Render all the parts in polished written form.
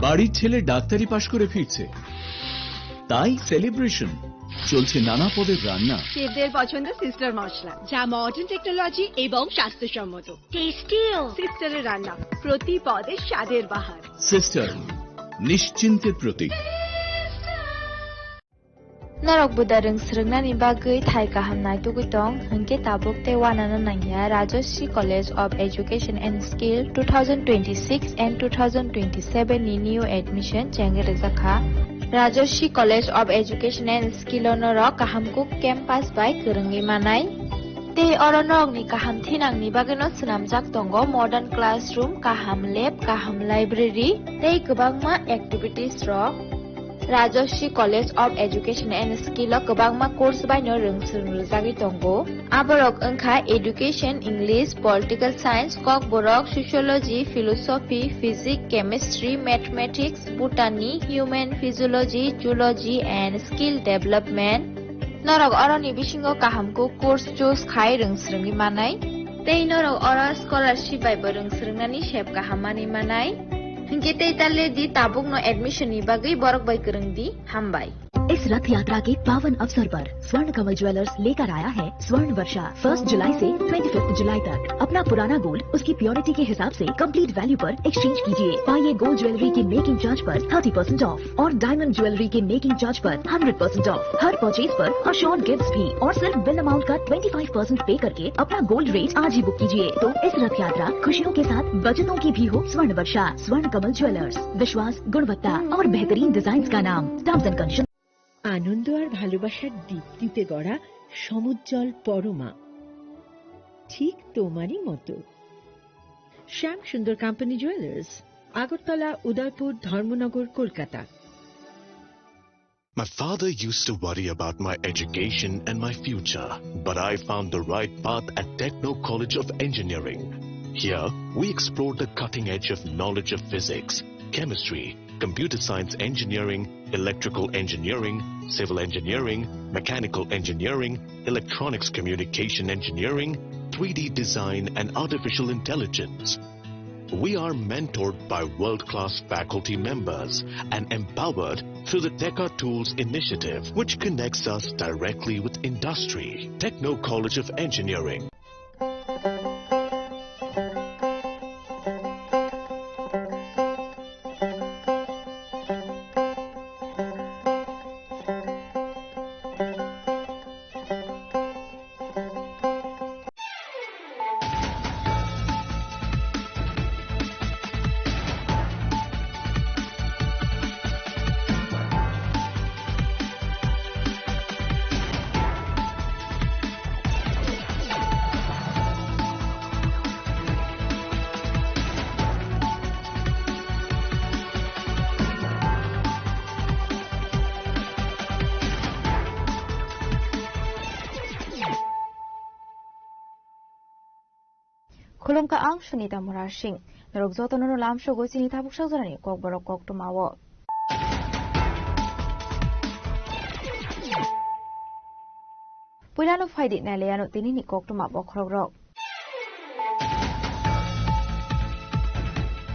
বাড়ির ছেলে ডাক্তারি পাশ করে ফিরছে, তাই সেলিব্রেশন। চলছে নানা পদের রান্না। শেফদের পছন্দ সিস্টার মশলা, যা মডার্ন টেকনোলজি এবং স্বাস্থ্যসম্মত। টেস্টিও সিস্টারের রান্না, প্রতি পদে স্বাদের বাহার। Sister, নিশ্চিন্তের Pratik. Norok budareng srengna ni bagai thai kahamnai tugitong hingke tabuk te wanana nangya Rajoshi College of Education and Skill 2026 and 2027 ni new admission jenge rezakha Rajoshi College of Education and Skill norok kahamkuk campus by kerengi manai te oronok ni kaham thinang ni bagano snamjak tongo modern classroom kaham lab kaham library te gobangma activities rok Rajoshi College of Education and Skill o gobangma course by no rungsung rujagi tongo aborok engkha education English political science kok borok sociology philosophy physics chemistry mathematics botany human physiology zoology and skill development norok oroni bisingo kahamko course choose khai rungsrungi manai tei norok ora scholarship by rungsrungnani shep kahamani manai Hingke tale di tabuk no admission ni bagai borok bai kereng di hambai. इस रथ यात्रा के पावन अवसर पर स्वर्ण कमल jewellers लेकर आया है स्वर्ण वर्षा 1 जुलाई से 25 जुलाई तक। अपना पुराना गोल्ड उसकी प्योरिटी के हिसाब से कंप्लीट वैल्यू पर एक्सचेंज कीजिए। पाइए गोल्ड ज्वेलरी के मेकिंग चार्ज पर 30% ऑफ और डायमंड ज्वेलरी के मेकिंग चार्ज पर 100% ऑफ। हर परचेज पर अश्योर्ड गिफ्ट्स भी और सिर्फ बिल अमाउंट का 25% पे करके अपना गोल्ड रेट आज ही बुक कीजिए। तो इस रथ यात्रा खुशियों के साथ बचतों की भी हो। स्वर्ण वर्षा स्वर्ण कमल ज्वेलर्स, विश्वास, गुणवत्ता और बेहतरीन डिजाइन का नाम। Terms and condition. আনন্দ আর ভালোবাসার দীপ্তিতে গড়া সমুজ্জ্বল পরমা, ঠিক তোমারই মতো। শ্যাম সুন্দর company jewellers, Agartala, Udaipur, Dharmanagar, Kolkata. My father used to worry about my education and my future, but I found the right path at Techno College of Engineering. Here, we explored the cutting edge of knowledge of physics, chemistry, computer science engineering, electrical engineering, civil engineering, mechanical engineering, electronics communication engineering, 3D design and artificial intelligence. We are mentored by world-class faculty members and empowered through the Teka Tools initiative, which connects us directly with industry. Techno College of Engineering. Khulum ka ang Sunita Murashing, narugzoto no lam shogo sinita bukshak zarani kok borok kok tumawo. Pulano faidi naleyano tinini kok tumawo khorogrok.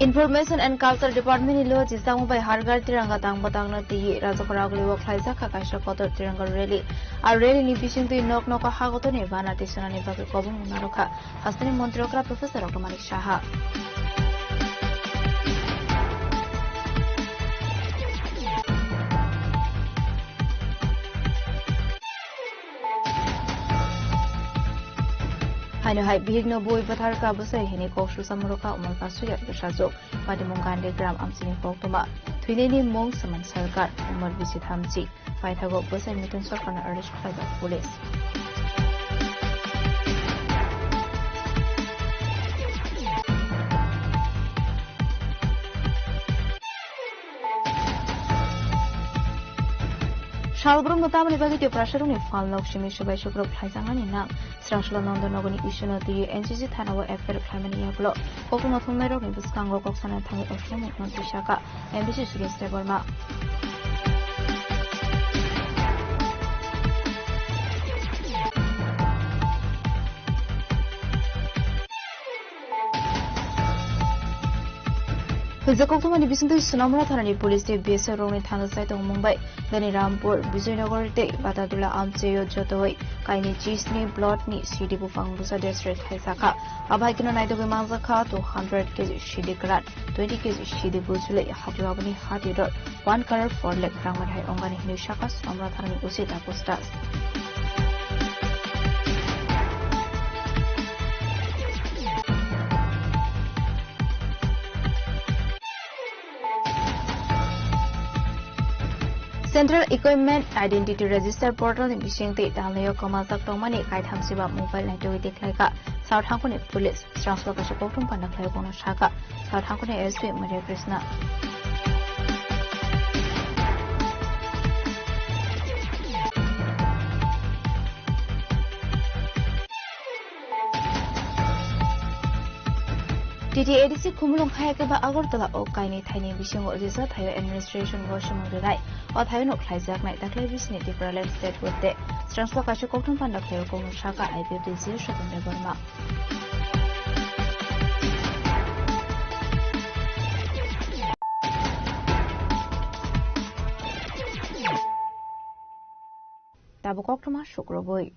Information and Culture Department ilo jisang by hargar tiranga tang batang na ti rajakora gliwo khlaisa kakasha kotor tiranga rally ar rally ni bising tu nok nok hagoto ne bana tisana ni bagi kobong naroka hastani montrokra Professor Dr. Malik Shaha Haino hai bigno boy bathar ka basai hini kokshu samroka umar ka suya kasajok pati mongkande gram amsini koktoma thuileni mong saman sarkar umar bisit hamchi paithago basai mitun sarkar na arrest khaida police Shalbrum mutamani bagi ti prasharuni falnok shimi shubai shukrop khlaijangani nang Srashla Nandonogoni Ishunati NCC Thanawa Affair Climani Yaglo Kokuma Thumero ni Buskango Koksana Thangi Oshimi Nontishaka MBC Suresh Deborma Hujakoktumani bisintu Sunamura Thanani Police de BSF Roni Thana Site of Mumbai, Dani Rampur, Vijayanagar de Batadula Amcheyo Jotoi, Kaini Chisni, Blotni, City Bufang Busa District Haisaka, Abhakino Naito Mazaka, 200 kg Shidi Grat, 20 kg Shidi Buzule, Hatuabani Hati Road, 1 color for leg Raman Hai Ongani Nishaka, Sunamura Thanani Usita Postas. Central Equipment Identity Register Portal in Bishingti, Dalayo Komazak Tomani, Kaitam Siba Mobile Network Laika, South Hankuni Police, Translokashapotum Panaklagono Shaka, South Hankuni SP Maria Krishna. TTADC Kumulong Hayakaba Agortala O Kaini Tiny Bishing or Disa Tayo Administration Washing Murai or Tayo Klaisak Night the Clavis Native Parallel State with the Translokasha Kotum Pandaklayo Kono Shaka IPTZ Shatan Neverma. Tabukoktuma Shukroboy.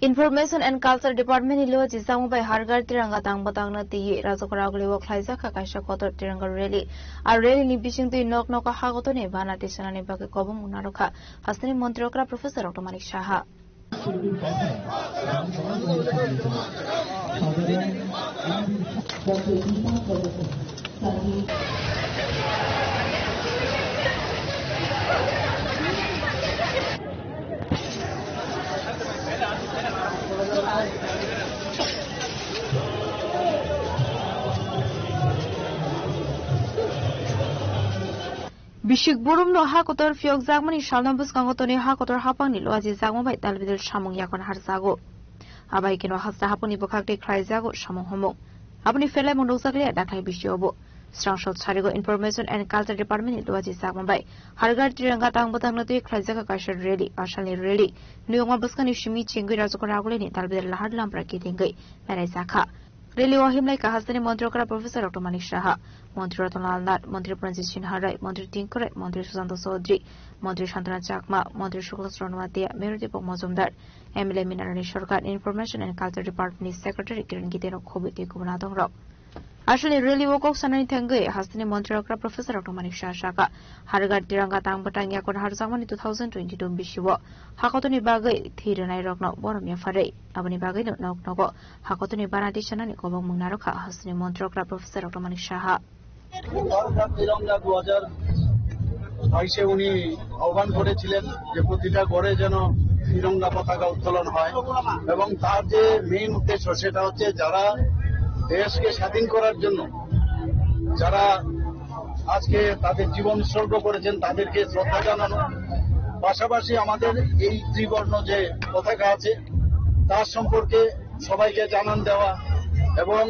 Information and Culture Department ilo jisamu by Hargar Tiranga Tang Batangna Ti Razokaragli work Laisaka Kasha Kotor Tiranga Rally. A rally ni bishing to knock Noka Hagoto Nevana Tisana Baka Kobum Munaroka, Hastani Montroka Professor Otomani Shaha. Bishik Burum no Hakotor Fiok Zagmani Shalnabus Gangotoni Hakotor Hapang Nilo as Zagmo by Talvidal Shamong Yakon Harzago. Abaikino has the Haponi Bokakti Kraizago Shamong Homo. Abani Fela Mondosaglia Dakai Bishobo. Strong shot Sarigo Information and Culture Department ilo as Zagmo by Hargar Tirangatang Botanoti Kraizaka Kasha Rally, Ashali Rally. Nuoma Buskani Shimi Chingu Razokoragoli, Talvidal Hard Lampra Kitingi, Marizaka. Really or him like a husband Montroka Professor of Tomani Shaha, Montrotonal Nat, Montri Francis Harai, Montri Tinker, Montri Susanto Sodri, Montri Shantana Chakma, Montri Shuklas Ronwatia, Meritipo Mozumdar, Emile Minarani Shortcut Information and Culture Department Secretary Kiran Giteno Kobiti Kubanatong Rock. Actually, really woke up Sanani Tangue, husband Montroka Professor of Tomani Shaka, Hargar Tiranga Tang Batanga Kon Harzaman 2022 Bishiwa, Hakotoni Bagay, Thiranai Rock Nok, Boromia Fare, Abani Bagay Nok Nogo, Hakotoni Banatishana Nikobo Munaroka, husband Montroka Professor of Tomani Shaha. আইসে উনি আহ্বান করেছিলেন যে প্রতিটা ঘরে যেন তিরঙ্গা পতাকা উত্তোলন হয় এবং তার যে মেইন উদ্দেশ্য সেটা হচ্ছে যারা দেশকে স্বাধীন করার জন্য যারা আজকে তাদের জীবন উৎসর্গ করেছেন তাদেরকে শ্রদ্ধা জানানো পাশাপাশি আমাদের এই ত্রিবর্ণ যে পতাকা আছে তার সম্পর্কে সবাইকে জানান দেওয়া এবং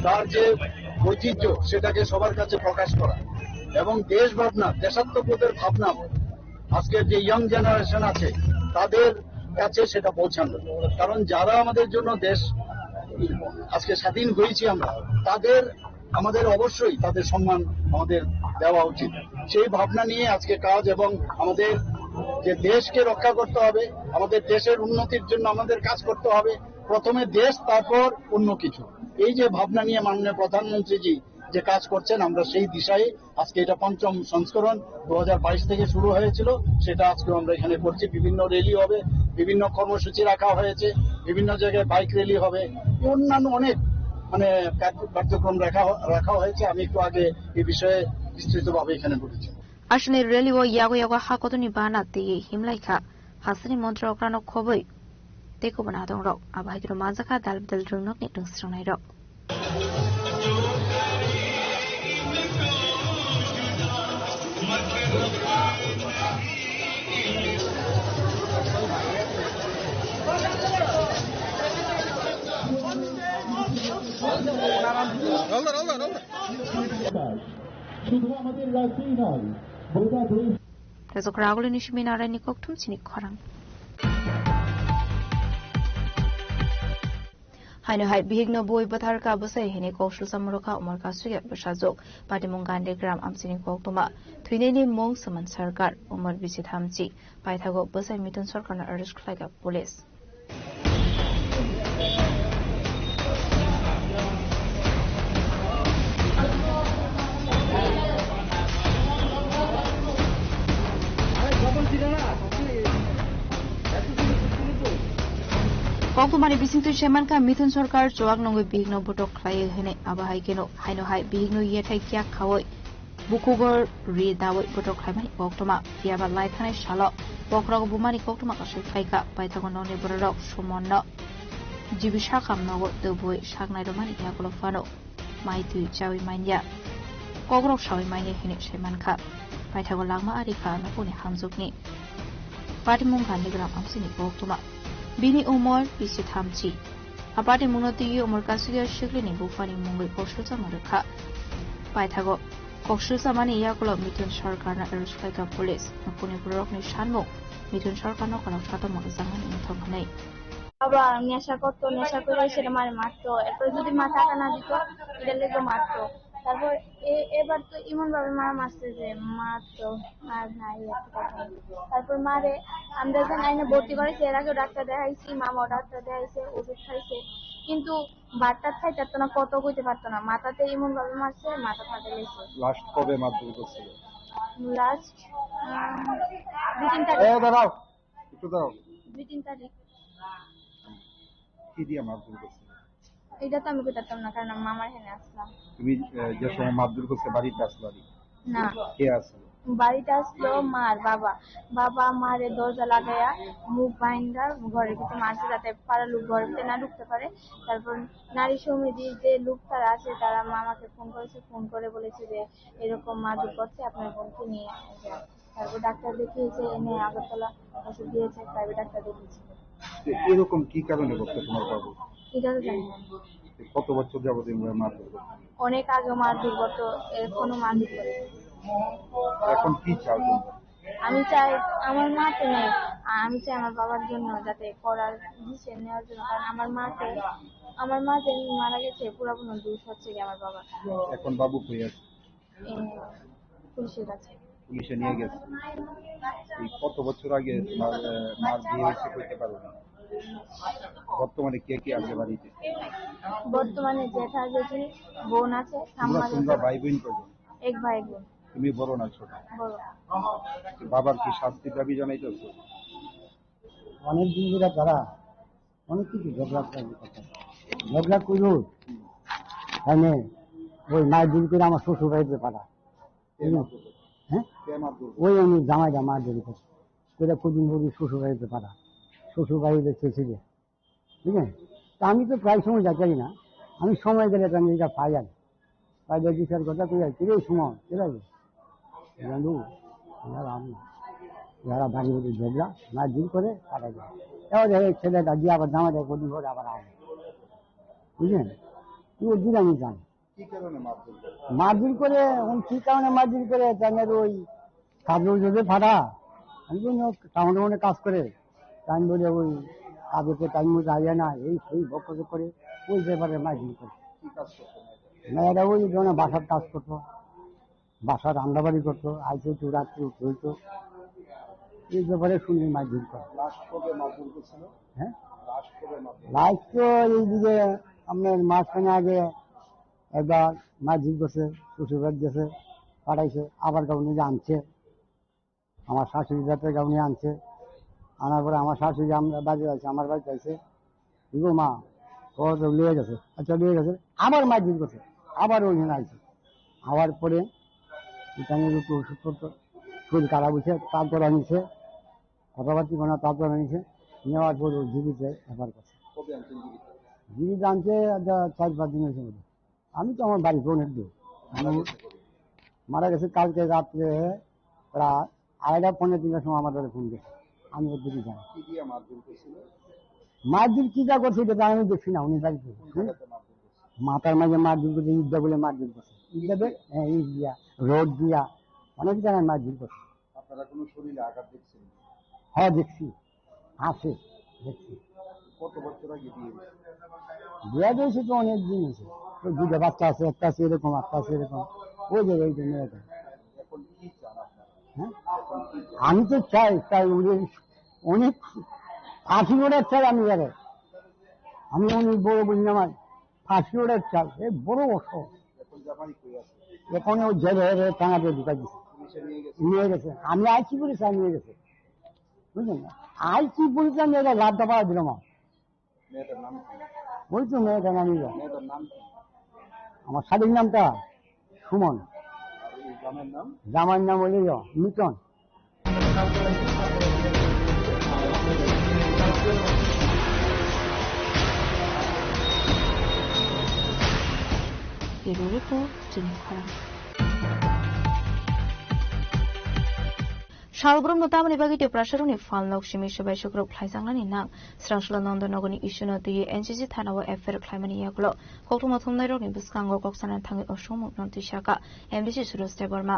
তার যে ঐতিহ্য সেটাকে সবার কাছে প্রকাশ করা এবং দেশ ভাবনা দেশাত্মবোধের ভাবনা আজকের যে ইয়াং জেনারেশন আছে তাদের কাছে সেটা পৌঁছানো কারণ যারা আমাদের জন্য দেশ আজকে স্বাধীন হয়েছি আমরা তাদের আমাদের অবশ্যই তাদের সম্মান আমাদের দেওয়া উচিত সেই ভাবনা নিয়ে আজকে কাজ এবং আমাদের যে দেশকে রক্ষা করতে হবে আমাদের দেশের উন্নতির জন্য আমাদের কাজ করতে হবে প্রথমে দেশ তারপর অন্য কিছু এই যে ভাবনা নিয়ে মাননীয় প্রধানমন্ত্রীজি যে কাজ করছেন আমরা সেই দিশায় আজকে এটা পঞ্চম সংস্করণ 2022 থেকে শুরু হয়েছিল সেটা আজকে আমরা এখানে করছি বিভিন্ন র্যালি হবে বিভিন্ন কর্মসূচি রাখা হয়েছে বিভিন্ন জায়গায় বাইক র্যালি হবে অন্যান্য অনেক মানে কার্যক্রম রাখা হয়েছে আমি একটু আগে এই বিষয়ে বিস্তৃতভাবে এখানে বলেছি আসলে র্যালি ও ইয়াগো ইয়াগো হাকতনি বানাতে হিমলাইখা হাসনি মন্ত্র অক্রানো খবই তেকো বানাদং রক আবাহির মাজাকা দালবিদাল রুনক নিটং স্রনাই রক Rezo Kragul Nishmin Arani Koktum Sinik Korang. Haino hai bihigno boi bathar ka basai hene koshu samroka umar ka suya basajok patimung gande gram amsini koktoma thuine ni mong saman sarkar umar bisi thamchi paithago basai mitun sarkar na arrest khlaiga police Kongtumani bisingtu chairman ka Mithun Sarkar Chowak Nongoi bihigno botok khlai hene abahai keno haino hai bihigno yethai kya khawoi bukugor re dawoi botok khlaimani koktoma fiaba lai thanai shalo bokrog bumani koktoma ka khlaika paithagon noni borok sumonno jibisha kamnogo deboi sagnai romani yakulo fano maitu chawi manya kogrok shawi manya hene chairman ka paithagon langma ari ka napuni hamjukni patimung gandigram amsini koktoma Bini umor bisi thamchi. Apate munoti umor kasuya shigli ni bufani mungoi koshulsa marukha. Paithago koshulsa mani yakulo Mithun Sarkar na Erushlaika police napuni burok ni shanmo Mithun Sarkar no kana sato magazangan inthong hanai. বাবা নেশা করতো নেশা করে সেটা মারে মারতো এরপর যদি মা টাকা না দিত এটা লেগে মারতো তারপর এবার তো এমন ভাবে মা মারছে যে মারতো আর নাই তারপর মারে আমরা যখন আইনে ভর্তি করেছি এর আগেও ডাক্তার দেখাইছি মামাও ডাক্তার দেখাইছে ওষুধ খাইছে কিন্তু বাটটা খাইতে পারতো না কত কইতে পারতো না মাথাতে এমন ভাবে মারছে মাথা ফাটে গেছে লাস্ট কবে মারধর করছিল? লাস্ট 2-3 তারিখ দাঁড়াও একটু দাঁড়াও 2-3 তারিখ কি দিয়ে মারধর করছিল? এটা তো আমি কইতাম না কারণ আমি মামার হেনে আসলাম। তুমি যে সময় মারধর করছে বাড়িতে আসলো না কে আসলো? বাড়িতে আসলো মার বাবা মারে দরজা লাগাইয়া মুখ বাইন্দা ঘরের ভিতরে মারছে যাতে পাড়া লোক ঘরেতে না ঢুকতে পারে। তারপর নারী সমিতির যে লোক তারা আছে তারা মামাকে ফোন করেছে, ফোন করে বলেছে যে এরকম মারধর করছে আপনার বোনকে নিয়ে যান। তারপর ডাক্তার দেখিয়েছে এনে আগরতলা ওষুধ দিয়েছে প্রাইভেট ডাক্তার দেখিয়েছে। এরকম কি কারণে করতে তোমার বাবু? এটা তো জানি না। কত বছর যাবত মারধর করছে? অনেক আগে মারধর করতো, এখনো মারধর করে। এখন কি চাও তোমরা? আমি চাই আমার মা তো নেই, আমি চাই আমার বাবার জন্য যাতে করার ডিসিশন নেওয়ার জন্য, কারণ আমার মা যে মারা গেছে পুরাপুরি দোষ হচ্ছে কি আমার বাবা। এখন বাবু কই আছে? পুলিশের কাছে। পুলিশে নিয়ে গেছে। এই কত বছর আগে মার বিয়ে হয়েছে কইতে পারো না? বর্তমানে কে কে আছে বাড়িতে? বর্তমানে জেঠা জেঠি বোন আছে, ঠাম্মা আছে। তোমরা ভাই বোন কজন? এক ভাই এক বোন। তুমি বড় না ছোট? বড়। বাবার কি শাস্তি দাবি জানাইতেছো? অনেক দিন ধরে তারা অনেক কিছু ঝগড়া করলো, মানে ওই মায়ের দিন করে আমার শ্বশুর বাড়িতে পাঠা। হ্যাঁ, ওই আমি জামাইটা মার ধরে করে কদিন বলি শ্বশুর বাড়িতে পাঠা, শ্বশুর বাড়িতে চেয়েছিল। ঠিক আছে, তা আমি তো প্রায় সময় যাচ্ছি না, আমি সময় গেলে তো আমি এটা পাই যাই পাইলে বিচার কথা কই যাই কিরে সময় চলে যাবে বন্ধু যারা বাড়ি বাড়ি ঝগড়া না দিন করে পাঠা যায়। এবার ছেলেটা গিয়ে আবার জামাইটা কদিন করে আবার আসে, বুঝলেন? ওর দিন আমি জানি মারধর করে কি কারণে মারধর করে তাদের ওই কাজের যদি ফাটা আমি টাউনে কাজ করে টাইম বলে ওই কাজকে টাইম মতো আইয়া না এই সেই বক্তব্য করে ওই ব্যাপারে মারধর করে। মেয়েরা ওই ধরনের বাসার কাজ করতো, বাসার রান্নাবাড়ি করতো, আইসে একটু রাত্রে চলতো, এই ব্যাপারে শুনি মারধর করে। হ্যাঁ, লাস্ট তো এইদিকে আপনার মাঝখানে আগে একবার মারধর করছে, শ্বশুরবাড়ি গেছে পাঠাইছে, আবার গাউনি আনছে, আমার শাশুড়ি যাতে গাউনি আনছে, আনার পরে আমার শাশুড়ি আমরা বাড়িতে আছে, আমার বাড়িতে আছে, বুঝবো মা ও তো লিয়ে গেছে, আচ্ছা লিয়ে গেছে, আবার মারধর করছে, আবার ওইখানে আছে। আবার পরে এখানে একটু ওষুধপত্র শরীর খারাপ হয়েছে, তারপর আনিছে কথাবার্তি কোনো, তারপর আনিছে, নেওয়ার পর ও জীবিতে ব্যাপার করছে। জীবিত আনছে 4-5 দিন হয়েছে। আমি তো আমার বাড়ি বোনের দূর, মারা গেছে কালকে রাত্রে প্রায় 2:30-3টার সময় আমাদের ফোন গেছে, আমি ওর দিকে যাই। মারধর কি যা করছে এটা আমি দেখছি না, উনি বাড়িতে মাথার মাঝে মারধর করছে, ইট বলে মারধর করছে, ইট দিয়া রোড দিয়া অনেক জায়গায় মারধর করছে। আপনারা কোনো শরীরে আঘাত দেখছেন? হ্যাঁ দেখছি, আছে দেখছি। কত বছর আগে বিয়ে হয়েছে? বিয়া দিয়েছি তো অনেক দিন হয়েছে, তো দুটো বাচ্চা আছে, একটা আছে এরকম, একটা আছে এরকম, ওই যে এই জন্য এটা। হ্যাঁ, আমি তো চাই ওদের অনেক ফাঁসি ওড়ার চাই আমি যারে, আমি অনেক বড় বলি আমার ফাঁসি ওড়ার চাই, এ বড় অসহ। এখন ও জেলে টাঙাতে ঢুকাই দিচ্ছে, নিয়ে গেছে। আমি আইসি বলেছি নিয়ে গেছে, বুঝলেন না? আইসি বলেছি আমি এটা লাভ দাবা দিলাম। ওই তো মেয়েটা নাম, আমার স্বাধীন নামটা সুমন, জামার নাম হলে Miton. Bureau Report, Jenny Khorang. Shalbrum notamani bagi te prasharuni falnok shimi shabai shukro khlaisangani nang srangshla nondonogoni issue ti NCC thanawa affair khlaimani yaklo kokthuma thumnai rokni buskango koksana thangi oshomu nonti shaka MDC Suros Deborma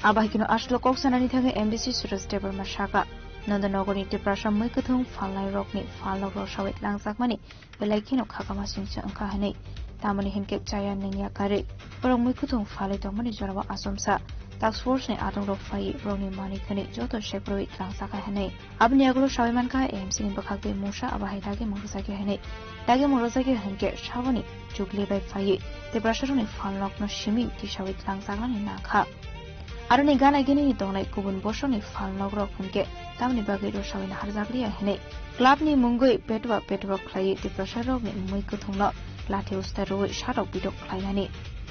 Abahikino ashlo koksanani thangi MDC Suros Deborma shaka Nondonogoni te prasham muikuthung falnai rokni falnok rosawit langsakmani belaikino khakama singcha angka hanei tamani himke chaya ningya kare borong muikuthung falai tongmani jorawa asomsa task force ne adong rok fai broni mani khani joto sheproi langsaka hanei abni aglo shawiman ka AMC ni bakhakbe musha abahai dage mongsa ke hanei dage mongsa ke hanke shawani jugli bai fai te prasharoni falnok no shimi ti shawit langsakmani nakha Aruni gana gini ni tongnai kubun bosoni falnok rok hunke tamni bagai rosawin harjakriya hene club ni mungoi petwa khlai ti prasharok ni muikuthungno lathi ustaroi sharok bidok khlainani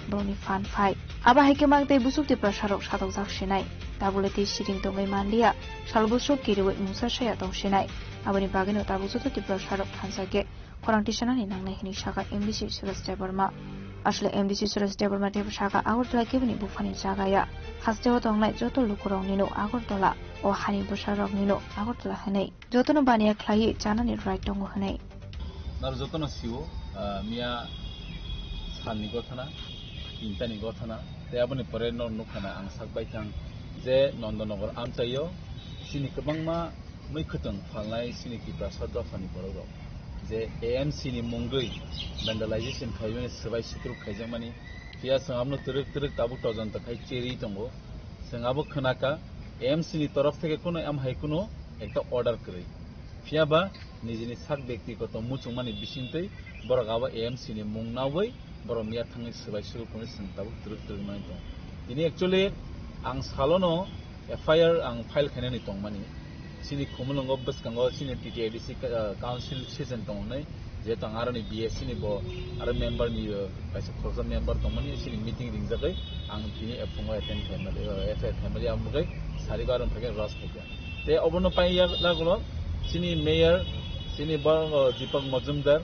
broni fan phai aba haike mangte busuk ti prasharok satok jak shinai tabuleti siring tongai mandia salbusuk kiroi musa shaya tong shinai abani bagino tabusu ti prasharok hansake khorang tisanani nangnai hini shaka MDC Suros Deborma Ashle MDC Suros Deborma te shaka Agartala kebuni bufani jagaya Hastewa tongnai joto lukurong nino Agartala o hani busharok nino Agartala hanei jotono baniya khlai janani right tongo hanei nar jotono siwo mia sanni gothana intani gothana te aboni pore no nukhana ang sakbai thang je Nondonogor amchayo sini kebangma muikhutung phalnai sini ki prasad fani pororo je AMC ni mungoi vandalization khaiyone sabai sukru khaijamani pia samno turuk tabu tojan ta khai cheri tongo sangabo khanaka AMC ni taraf theke kono am hai kono ekta order krai pia ba nijini sak ব্যক্তিগত muchungmani bisintei borogaba AMC ni mungnawai boromia thangi sabai sukru kono sangtabu turuk mai to ini actually ang salono FIR ang file khanani tongmani sini khumulongo baskango sini TTIDC council season tongnai je tangarani BSC ni bo ar member ni paisa khorsa member tongmani sini meeting ringjagai ang tini apungo attend family family amgai saribaron thake ras thake te obono paiya lagulo sini mayor sini bo Deepak Majumdar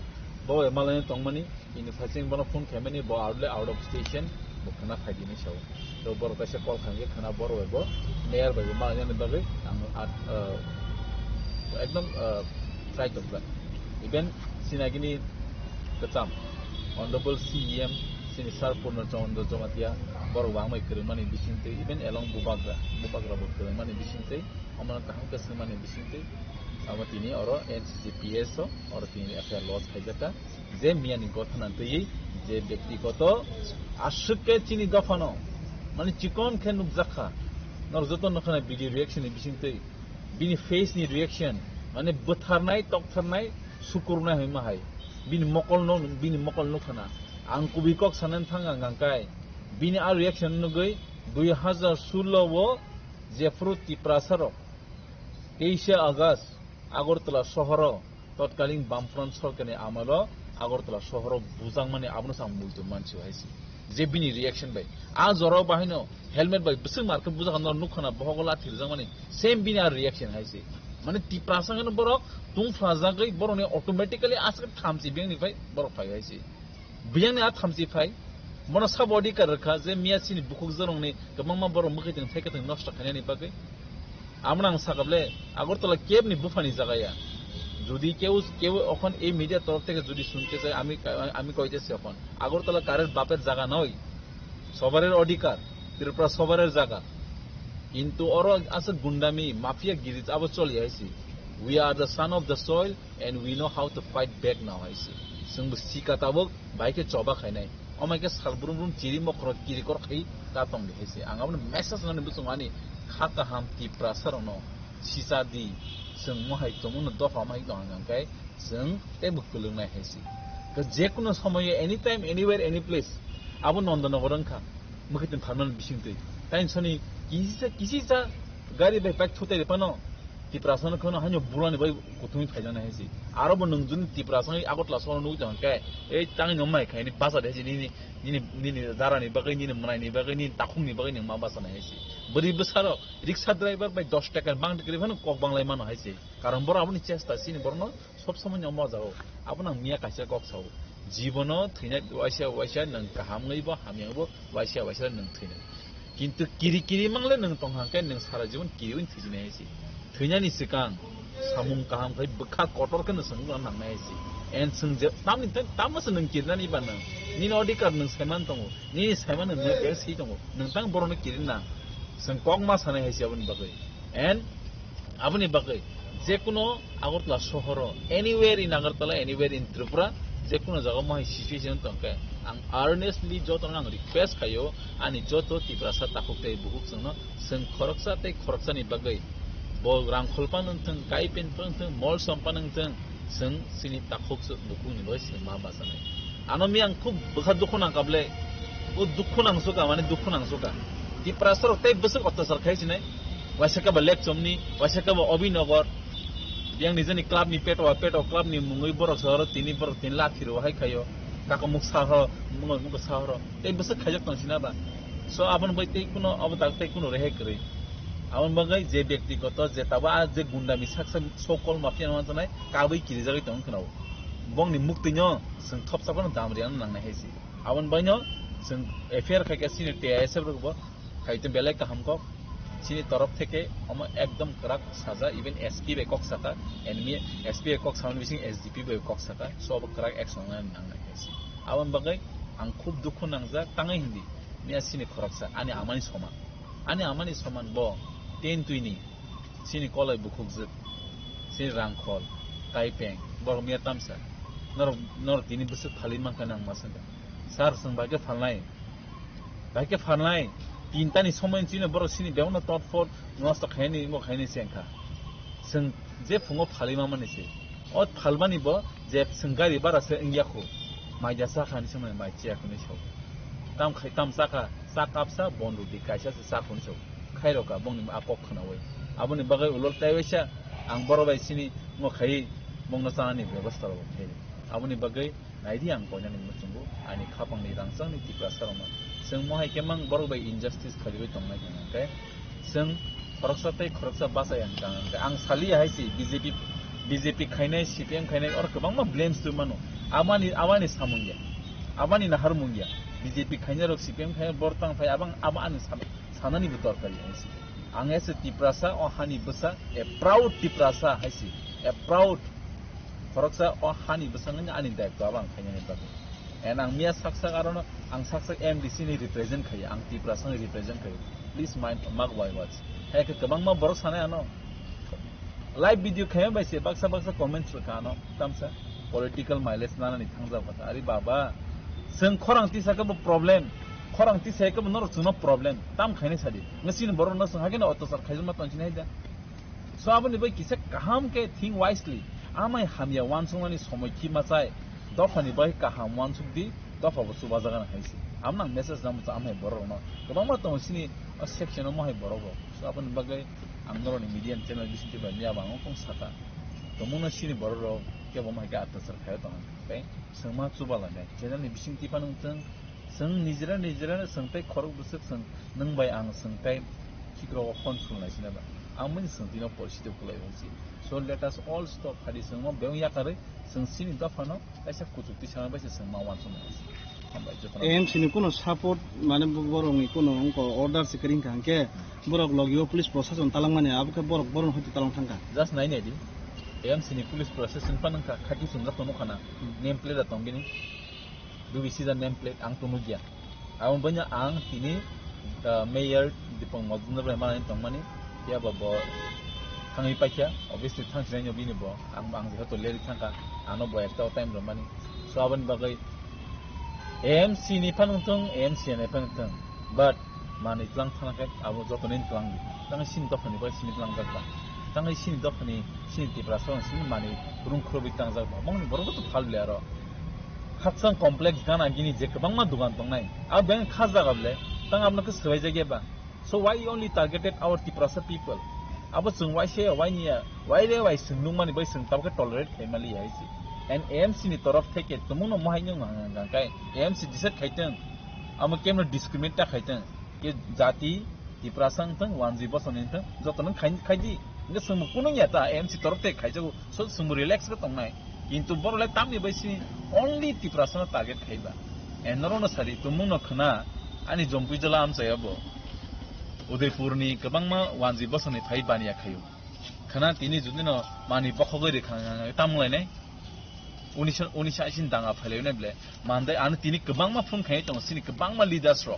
bo emalani tongmani ini facing bono phone family bo out of station bo khana phadini shaw to bor paisa call khange khana bor webo mayor bai ma jane bagai ang ekdom try to plan even sinagini kacham honorable CEM sini sarpurna chondo jomatia bor wangmai kirmani bisinte even along bubagra bo kirmani bisinte amana kaham kasmani bisinte amatini oro NCCPS oro tini affair loss khaijata je miani gothana tei je ব্যক্তিগত ashke chini gafano mani chikon khenuk jakha nor joton nokhana video reaction ni bisinte bini face ni reaction mane butharnai tokharnai sukurna hima hai bini mokol no khana ang kubikok sanan thanga ngangkai bini a reaction no goi 2016 wo jefruti prasaro 23 August Agartala শহর তৎকালীন বামফ্রন্ট সরকারের আমলো আগরতলা শহর বুজাংমানে আপনো সাম মুইতো মানছি হইছি जे बिनि reaction by आ जराव बाहायनो helmet bye बिसों market बुजा खालामना नुखाना बहगला थिरजां माने सेम बिनि रिएक्शन हायसे माने तिप्रासांगनो बर तुं फ्लाजागै बरने ऑटोमेटिकली आसक थामसि बेंनिफ्राय बर फायहायसे बियांनि आ थामसि फाय मन साबडी करखा जे मियासिनि बुखुक जरंनि गमामा बर मुखैदों थाइकथों नष्ट खानायनि बागै आमना आं सागाबले আগরতলা केबनि बुफानि জায়গাया যদি কেউ এখন এই মিডিয়া তরফ থেকে যদি শুনতে চায় আমি কইতেছি এখন আগরতলা কারের বাপের জায়গা নয় সবারের অধিকার ত্রিপুরা সবারের জায়গা কিন্তু ওর আছে গুন্ডামি মাফিয়া গিরি আবার চলে আইছি we are the son of the soil and we know how to fight back now আইছি जोंबो सिकाताबो बाइके चबा खायनाय अमाइके सालब्रुम चिरि मखर किरि कर खाय ता तंग देसे आंगाबो मेसेज ननि बुसुमानि खाका हाम तिप्रा सरनो सिसादि जों महाय तमुन दफा माइ दंगांकाय जों तेबो कुलुंनाय हायसि क जेकुनो समय any time anywhere any place आबो नन्दनगरंखा मखितन थारमान बिसिंतै टाइमसनि किसिसा गारि बाइ बाइक थुताय पानो तिप्रासन खनो हान्यो बुलानि बाइ गथुमि फायजाना हायसि आरोबो नोंजुन तिप्रासन आगतला सनो नु जंकाय ए तांनि नमाय खायनि बासा देसि नि दारानि बागै नि मनायनि बागै नि ताखुंनि बागै नि मा बासा हायसि बोरि बसारो रिक्शा ड्राइवर बाइ 10 टाका बांग करिफानो कक बांलाय मानो हायसि कारण बर आबनि चेष्टा सिनि बरनो सब समय नम जाओ आपना मिया कासे कक साव जीवन थैनाय वाइसा नों गाहामैबो हामियाबो वाइसा नों थैनाय किन्तु किरि मांले नों तंहांकाय नों सारा जीवन किरिउन थैजिनाय हायसि थैनायनि सिगां सामुं काहामखाय बोखा कटरखौनो सोंना नांनाय हायसि एन सों जे तामसो नों किरनानि बानो निन अधिकार नों सायमान दङ नि सायमान नों बेसि दङ नोंथां बरनो किरिना जों कक मा सानाय हायसि आबनि बागै एन आबनि बागै जेकुनो আগরতলা শহর anywhere in Agartala anywhere in Tripura जेकुनो जागा माय सिचुएशन तंके आं आर्नेस्टली जत आं रिक्वेस्ट खायो आनि जत तिप्रासा ताखुकते बुहुक जों खरकसानि बागै ब रांखलपा नोंथों गायपेन नोंथों मल सम्पा नोंथों जों सिनि ताखुक बुकुनि बागै मा बासानाय आनमि आं खुब बखा दुखु नांकाबले ओ दुखु नांसोका माने दुखु नांसोका तिप्रासा रक्ताय बसक अत्याचार खायसिनाय वासेका बा लेकचमनि वासेका बा अभिनगर yang ni jani club ni peto club ni mungoi borok sahara tin lathi ro hai khayo taka muk sahara muk sahara tei besa khajak tangsina ba so abon bai tei kuno abdak tei kuno rehe kre abon bagai je byaktigoto je taba je gundami saksa sokol mafia na janai kabai kiri jagai tong khnau bong ni muktinyo sing thop sapon damrian nangnai haisi abon bainyo sing affair khaike sini tsf ro bo khaite belai kaham ko চিনি তরফ থেকে हम एकदम कड़क सजा even SP बे कक सका enemy SP कक साउंड बिसिं एसडीपी बे कक सका सब कड़क एक्शन नांनाय हैसि आवन बगै आं खूब दुखु नांजा तांगै हिंदी मिया सिनि खरकसा आनि आमानि समान ब 10 तुइनि सिनि कलय बुखुकजो सिनि रांखल ताइपें बर मिया तामसा नर तिनि बोसोर फालिमान कानां मासन सार जों बागे फारनाय तीनटानि समय चिनो बर सिनि बेवनो टप फर नस्ट खायनि मो खायनि सेंखा जों जे फुङाव फालिमा मानेसे अ फालबानि ब जे संगारि बारासो इंगियाखौ माइजा साखानि समय माइचियाखौनि सौ ताम साकापसा बन्धु दि कायसासो साखौनि सौ खायरका बंनि आपक खनावै आबनि बागै उलल तायवेसा आं बरबाय सिनि मो खाय बंनो सानानि व्यवस्था रो खाय आबनि बागै नायदि आं गयनानि मुचुंगु आनि खापांनि रांसांनि तिप्रा सारमा जों महाय केमां बरबाय इनजास्टिस खालिबाय दंनाय जानांखाय जों खरकसा बासाय आं सालिया हायसि बीजेपी खायनाय सीपीएम खायनाय और गोबां मा ब्लेम्स दु मानो आमानि सामुंगिया आमानि नाहार मुंगिया बीजेपी खायनाय र सीपीएम खायनाय बरतां फाय आमानि सानानि बुतर खालि हायसि आं एसे तिप्रासा अ हानि बसा ए प्राउड तिप्रासा हायसि ए प्राउड खरकसा अ हानि बसांनि आनि दायित्व आं खायनाय बागै एन आं मिया साकसा कारण आं साकसा एमडीसी नि रिप्रेजेंट खायो आं तिप्रासानि रिप्रेजेंट खायो please mind mark my words हेके गोबां मा बरक सानाय आनो लाइव भिडियो खायो बायसे बाक्सा कमेन्ट्स रखानो तामसा पॉलिटिकल माइलेज नानानि थांजा बाथा अरे बाबा जों खरांति साकबो प्रॉब्लेम खरांति साकबो नर जुनो प्रॉब्लेम ताम खायने सादि नसिन बर न संहागेन अत्याचार खायजमा तंसिन हायजा सो आबनि बै किसे काहाम के थिंक वाइसली आमाय हामिया वानसंनानि समय कि माचाय दफानि बै काहाम वानसुकदि दफाबो सुबा जागान हायसि आमना मेसेज नामचा आमाय बरनो गोबां मा तंसिनि सेक्सनाव माहाय बरबो सो आबनि बागै आं नरनि मिडियान चैनल बिसिति बानि आबांग कम साका तमुना सिनि बररो केबो माहाय अत्याचार खायो दं ओमफ्राय सोमा सुबालाने चैनलनि बिसिंति पानों जों निजरा सोंथाइ खरक बुसक जों नों बाय आं सोंथाइ किग्राव फन सुनलायसिनाबा आं मोन सोंथिनाव परिस्थिति फुलायबायसि so let us all stop हारि जों बेव याकारै जों सिनि दफानो एसे कुचुक्ति साना बायसे जों मावान सुनलायसि AMC ni kuno support mane borong ni kuno ko order securing kan ke borok logio police procession talang mane abke borong hoti talang thangka just nine edi AMC ni police procession panangka khati sunja tono khana name plate atong bini do we see the name plate ang tono gya awon banya ang tini mayor dipong moduna brahman tongmani ya babo thangi paikya obviously thangs renyo bini bo ang jeto leri thangka ano bo ekta time romani so aban bagai AMC ni panungtung AMC ni panungtung but mani tlang thangka abo joto nin tlang tang sin dofani ba sin tlang gakba tang sin dofani sin ti prason sin mani rung khrobi tang jak mong borogo to phal le aro haksan complex gana gini je kabangma dugan tongnai a ben khaza gable tang amna ke swai jage ba so why you only targeted our tiprasa people abo sung why se why ni why re why sung mani bai sung tab ke tolerate khaimali yaisi and AMC ni torof theke tumuno mohainyong hanga kai AMC diset khaiteng amo kemno discriminate ta khaiteng ke jati tiprasang tang wanji bosonin tang jotonon khaidi nge sung kuno ya ta AMC torof theke khaijago so sung relax ka tongnai কিন্তু বড়লে তামনি bye see only tiprasana target khaiba enrono sari tumuno khna ani jompi jala am chayabo udaipurni kabangma wanji bosoni thai baniya khayo khana tini judino mani bokhogori khanga tamlai nai unisha isin danga phaleyo ne ble mandai an tini kabangma phun khai tong sini kabangma leaders ro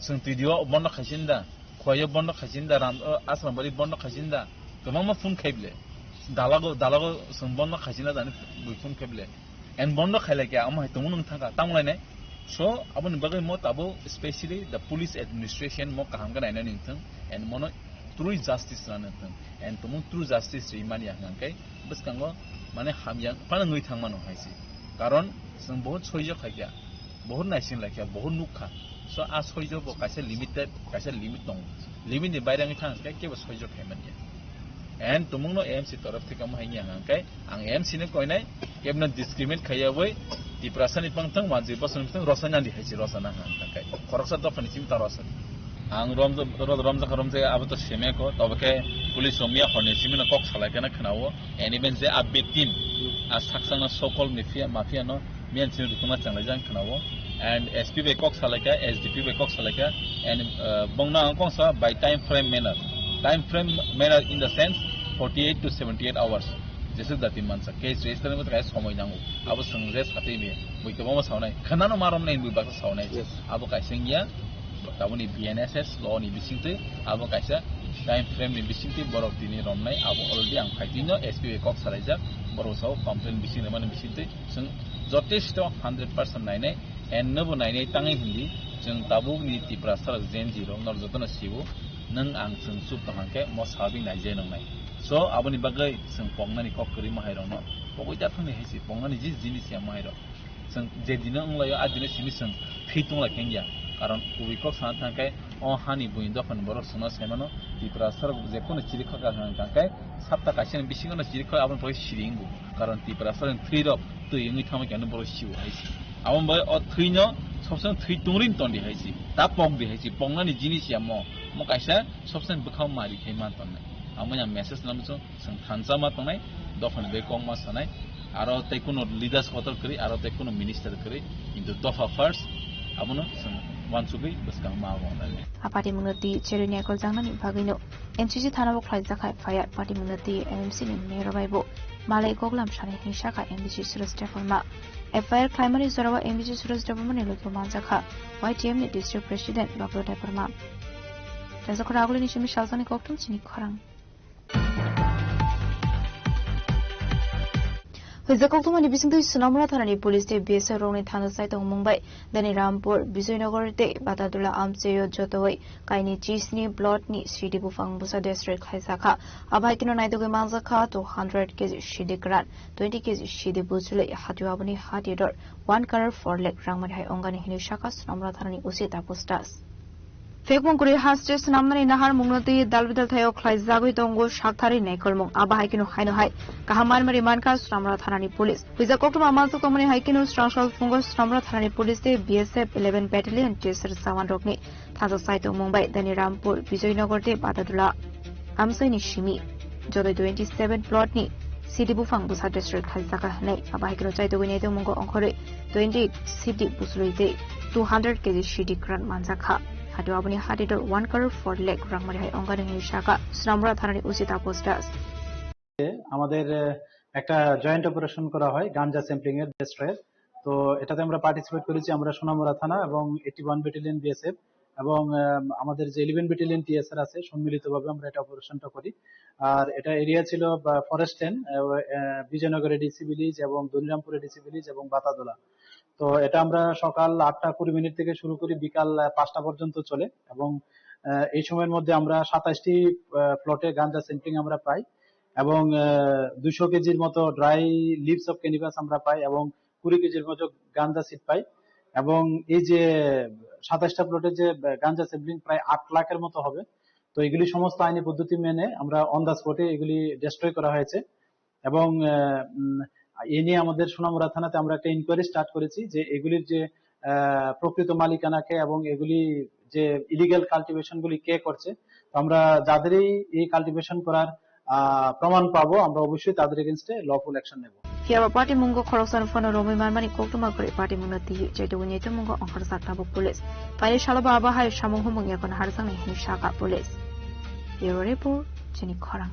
sung video bondo khaisinda khoyo bondo khaisinda ram asram bari bondo khaisinda kabangma phun khaible dalago sembonno khajina dani buifun keble en bondo khaile ke amai tumunung thanga tamlaine so abun bagai mo tabo especially the police administration mo kaham ga naina ningthang en mono true justice ranthang en tumun true justice rimani hangkai baskango mane hamyang panangui thangmano haisi karon sung bahut soijo khaikya bahut naisin lakya bahut nukha so a soijo bo kaise limited kaise limit dong limit ni bairang thang ke bo soijo khaimani and tumungno AMC torof theke mohainya hangkai ang AMC ne koinai kemna discriminate khayawai tiprasani pangthang wanji boson thang rosana di haisi rosana hangkai khoroksa to phani chimta rosan ang romja abato sheme ko tobake police somia horne simina kok salakena khnawo eniben je a victim a saksana sokol mafia no mian chinu dukuma changlajang khnawo and SPB kok salaka SDP kok salaka and bongna angkong sa by time frame manner in the sense 48 to 78 hours this is the timansa case register में तो कैसे समय नांगो अब संग्रह साथे में वही तो वो सावनाई खना नो मारों नहीं बुबाक सावनाई अब कैसे किया तब उन्हीं BNSS law उन्हीं बिसिंगते अब कैसे time frame में बिसिंगते बरोक दिनी रोमनाई अब already आंग फाइटिंग नो SPB कॉक सराइजा बरोसाव complaint बिसिंग नमन बिसिंगते संग जोतेष्टो 100% नाइने and नबो नाइने तांगे हिंदी संग तबु नी तिप्रासर जेन जीरो नर जोतना सिवो nang ang sung sup tangke mo sabi na je nang nai so aboni bagai sung pongnani kokri mahairo no pokoi ta thangni hesi pongnani ji jinis ya mahairo sung je dinang layo adine simi sung phitung la kengya karon ubi kok san thangke o hani buindo fan borok suna semano tiprasar je kono chirikha ka thangke sapta kaisen bisingono chirikha abon poi siringu karon tiprasar freed up to yungi thama kanu boro siu haisi abon bai o thino sobsan thui tungrin tondi haisi ta pong di haisi pongnani jinis ya mo kaisa sobsan bukhau mari khaiman tonai amanya message namso sung thansa ma tonai dofan be kong ma sanai aro te kono leaders hotel kri aro te kono minister kri into dofa first amono sung wansubi baskang ma wonale apati munati cherunia kol jangnani bagino NCC thanabo khlai jakhai fire party munati MMC ni nerobaibo malai goglam sane hinsha ka MBC suraj deforma FIR primary zorawa MBC suraj deforma ne lokyo manjakha YTM ni district president bablo deforma Razakora ni shimi shalzani koktum chini khorang Hojjakoktum ni bisingtu sunamura thanani police te BSF rongni thana sai tong Mumbai dani Rampur Bijoynagar te Batadula amcheyo jotoi kaini chisni blood ni city bufang busa district khaisakha abaitino naidogoi manjakha 200 kg shidi gran 20 kg shidi bujule hatiwabani hatidor 1 crore 4 lakh rangmani hai ongani hini shaka sunamura thanani usita postas Fekmongkuri hastre snamnani nahar mungnoti dalbidal thayo khlaizagui tongo shakthari nekolmong abahai kinu haino hai kahamar mari manka snamra thanani police Visa koktuma masuk tomani haikinu strangshal fungo snamra thanani police te BSF 11 battalion teser sawan rokni thajo saito Mumbai dani Rampur Bijoynagar te Patadula Amsai Shimi Jodoi 27 plot ni City Bufang Busa district khaizaka hanai abahai kinu chaito winai to mungo onkhore 20 city busluite 200 kg shidi kran manjaka Hadu abuni hadidor 1 crore 4 lakh rangmari hai অঙ্গানি শাখা শ্রমরা থানার উচিতা পোস্টাস আমাদের একটা joint operation করা হয় গাঞ্জা sampling এর ডেস্ট্রয়ের তো এটাতে আমরা পার্টিসিপেট করেছি আমরা সোনামুড়া থানা এবং 81 ব্যাটালিয়ন বিএসএফ এবং আমাদের যে 11 ব্যাটালিয়ন টিএসআর আছে সম্মিলিতভাবে আমরা এটা অপারেশনটা করি আর এটা এরিয়া ছিল ফরেস্ট 10 বিজয়নগরের ডিসি ভিলেজ এবং দনিরামপুরের ডিসি ভিলেজ এবং বাতাদোলা তো এটা আমরা সকাল 8:20 থেকে শুরু করি বিকাল 5টা পর্যন্ত চলে এবং এই সময়ের মধ্যে আমরা 27টি প্লটে গাঞ্জা স্যাম্পলিং আমরা পাই এবং 200 কেজির মতো ড্রাই লিভস অফ ক্যানিভাস আমরা পাই এবং 20 কেজির মতো গাঞ্জা সিড পাই এবং এই যে 27টা প্লটে যে গাঞ্জা স্যাম্পলিং প্রায় 8 লাখের মতো হবে তো এগুলি সমস্ত আইনি পদ্ধতি মেনে আমরা অন দা স্পটে এগুলি ডেস্ট্রয় করা হয়েছে এবং এই নিয়ে আমাদের সোনামুড়া থানাতে আমরা একটা ইনকোয়ারি স্টার্ট করেছি যে এগুলির যে প্রকৃত মালিকানাকে এবং এগুলি যে ইলিগ্যাল কাল্টিভেশন গুলি কে করছে তো আমরা যাদেরই এই কাল্টিভেশন করার প্রমাণ পাবো আমরা অবশ্যই তাদের এগেইনস্টে লফুল অ্যাকশন নেব Fiaba party mungo khorosan fono romi marmani koktuma kore party mungo ti jeto winyeto mungo onkhar sakta bo police paile shalaba aba hai samung humung yakon harsang ni shaka police Bureau report chini khorang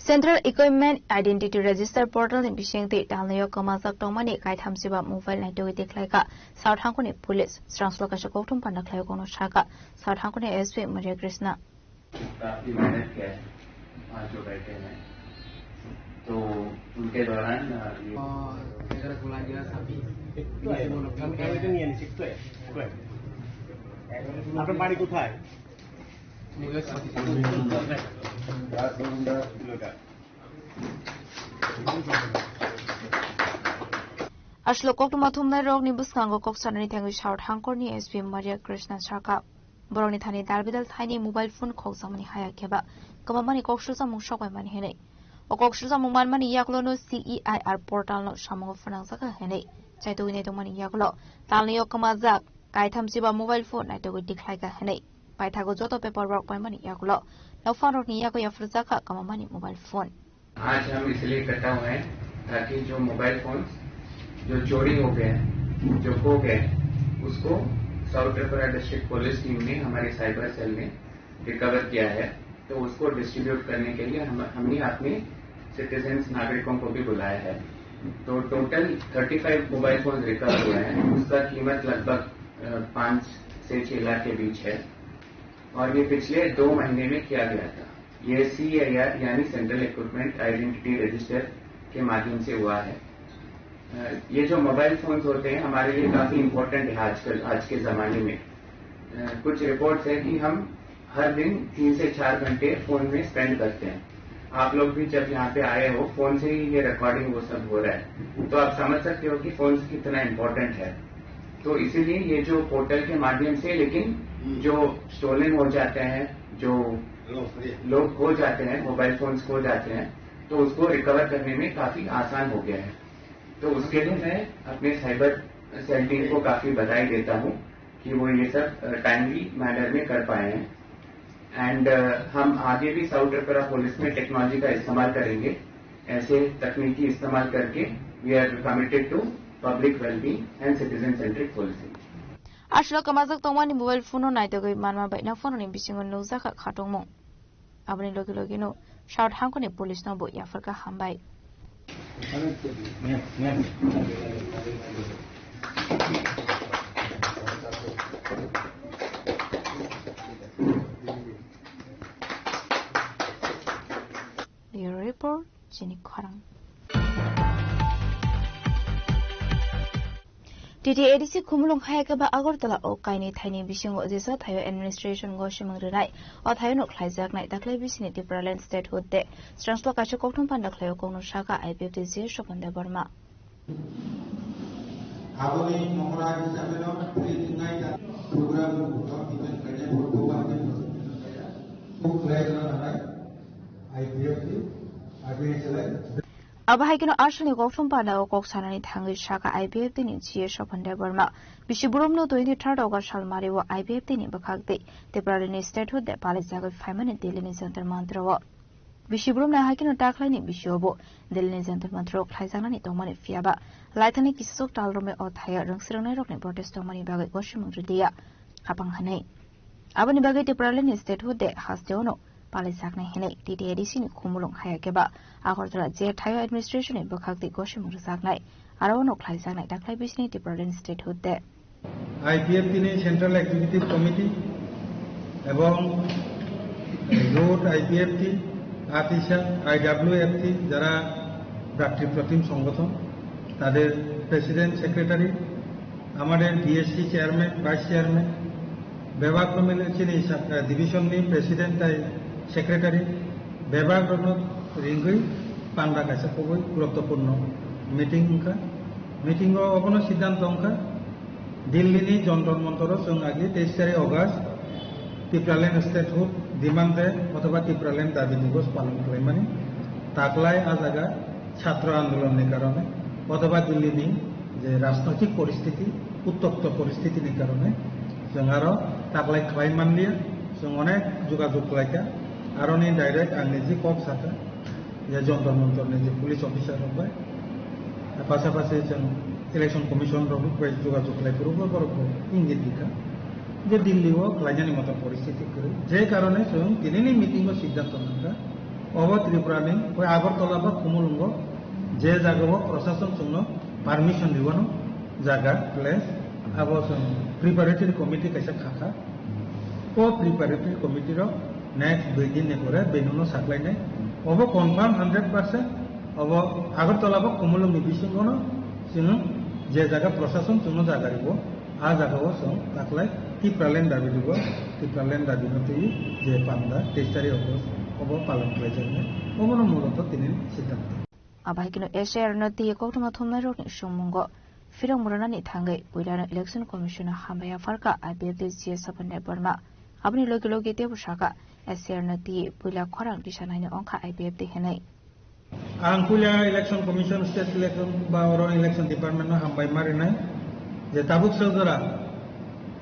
Central Equipment Identity Register Portal in Bishengte Dalnayo Kamazak Tomani Kai Thamsiba Mobile Night with Klaka South Hankone Police Transloka Shakotum Pandaklayo Kono Shaka South Hankone SP Maria Krishna काफी मेहनत किया है आज जो बैठे हैं तो उनके दौरान আপনার বাড়ি কোথায় Ashlo Koktuma Thumna Rogni Buskango Koksanani Tangu South Hankorni SP Maria Krishna Shaka Boroni Thani Dalbidal Tiny mobile phone Koksamani Hayakeba Kamamani Kokshusa Mushaka Mani Hene O Kokshusa Mumanmani Yaklono CEIR portal no Shamongo Franzaka Hene Chaito Winetomani Yaklo Talnio Kamazak Kaitam Siba mobile phone Naito Diklaika Hene Paitago Joto paperwork by Mani Yaklo No fun of Niyako Yafruzaka Kamamani mobile phone आज हम इसलिए इकट्ठा हुए हैं ताकि जो mobile phone जो चोरी हो गए जो खो गए उसको south Tripura district police team ने हमारे साइबर सेल में रिकवर किया है तो उसको डिस्ट्रीब्यूट करने के लिए हमने अपने सिटीजन्स नागरिकों को भी बुलाया है तो टोटल 35 मोबाइल फोन रिकवर हुए हैं उसका कीमत लगभग 5 से 6 लाख के बीच है और ये पिछले 2 महीने में किया गया था ये CEIR यानी सेंट्रल इक्विपमेंट आइडेंटिटी रजिस्टर के माध्यम से हुआ है ये जो मोबाइल फोन्स होते हैं हमारे लिए काफी इम्पोर्टेंट है आज के जमाने में कुछ रिपोर्ट्स है कि हम हर दिन 3 से 4 घंटे फोन में स्पेंड करते हैं आप लोग भी जब यहाँ पे आए हो फोन से ही ये रिकॉर्डिंग वो सब हो रहा है तो आप समझ सकते हो कि फोन कितना इम्पोर्टेंट है तो इसीलिए ये जो पोर्टल के माध्यम से लेकिन जो स्टोलन हो जाते हैं जो लोग खो जाते हैं मोबाइल फोन्स खो जाते हैं तो उसको रिकवर करने में काफी आसान हो गया है तो उसके लिए मैं अपने साइबर सेल टीम को काफी बधाई देता हूं कि वो ये सब टाइमली मैनर में कर पाए हैं एंड हम आगे भी साउथ त्रिपुरा पुलिस में टेक्नोलॉजी का इस्तेमाल करेंगे ऐसे तकनीकी इस्तेमाल करके we are committed to public wellbeing and citizen centric policy Ashlo Kamazak Tomani mobile phone night ago Manma by na phone in Bishing on Lozaka Katomo Abni Logino shout Hankone police no boy Africa Hambai Bureau report Jenny Kwarang TTADC Kumulong Hayakaba Agortala o Kaini Tiny Bishingo Zisa Tayo administration go Shimang Rai or Tayo no Klizak night the vicinity Berlin statehood de Stransloka Shokotum Panda Klayo Kono Shaka I built this year shop on the Burma 아버님 mohonlah disampaikan dengan program document kerja berkuat dan Abahai Arshani Goktumpana Goksanani Tangi Shaka IBF Dini Chia Shopanda Burma, Bishiburumno 23rd August Shalmari wa IBF Dini Bakakti, the Pralini statehood that Palisaga 5 minute Dilini Center Mantrawa. Bishiburumna Hakino Daklani Bishobo, Dilini Center Mantro, Klaisanani Domani Fiaba, Lightning Kisuk Talrome or Tire, Rungsrone Protestomani Bagat Washington Hapang Abani Bagat the Pralini statehood that has Dono. Palisakna Hene, DDADC Kumulong Hayakeba, Akortra Zer Tayo administration in Bokakti Goshim Saknai, Arono Klaisanai, Daklai Bisni, the Berlin statehood there. IPF Tini Central Executive Committee, Ebon Road IPFT, Artisan, IWFT, Jara Brakti Pratim Songoton, Tade President Secretary, Amaden DSC Chairman, Vice Chairman, Beva Community Division Name President Secretary, Beba Ringui, Panda Kasapoi, Kurotopurno, meeting of Obono Sidan Tonka, Dillini, John Don Montoro, Sungagi, Testary August, Tipralen statehood, Dimande, Otaba Tipralen, Davinigos, Palan Clemani, Taklai Azaga, Chatra Andolon Nikarone, Otaba Dillini, the Rastoti Poristiti, Utokto Poristiti Nikarone, Sungaro, Taklai Klaimandia, Sungone, Jugazuklaika. Aroni direct Anezi Kok Sata, Yajon Montor, the police officer of by a Pasapasation election commission of West Jugazuklai Guru, Ingidika, the Dilio, Klajani Motor Poristic, J. Caronation, in any meeting of Siddhantanaka, over Triprani, where Abertolaba, Kumulungo, J. Zagavo, Procession Suno, permission Livano, Zaga, place, about some preparatory committee Kasakaka, or preparatory committee of next begin Nepore, Benuno supply ne, over confirm 100%, over Agartolaba, Kumulum Bishono, Sino, Jazaga procession, Suno Zagaribo, Azagawa song, that like Tipralen Davidigo, Tipralen Davinoti, J. Panda, Testary of us, over Palan Pleasure, over Moloto Tinin, Sitan. Abahikino Esher not the Kotomatomero Shumungo, Firamurani Tange, Wilana Election Commissioner Hambaya Farka, IBF this year Sapane Burma, Abni Logilogi Debushaka. SRNT Pula Korang Bishanai Onka IPF de Hene. Angkulia Election Commission State Election Baoro Election Department Hambai Marina, the Tabuk Sodora,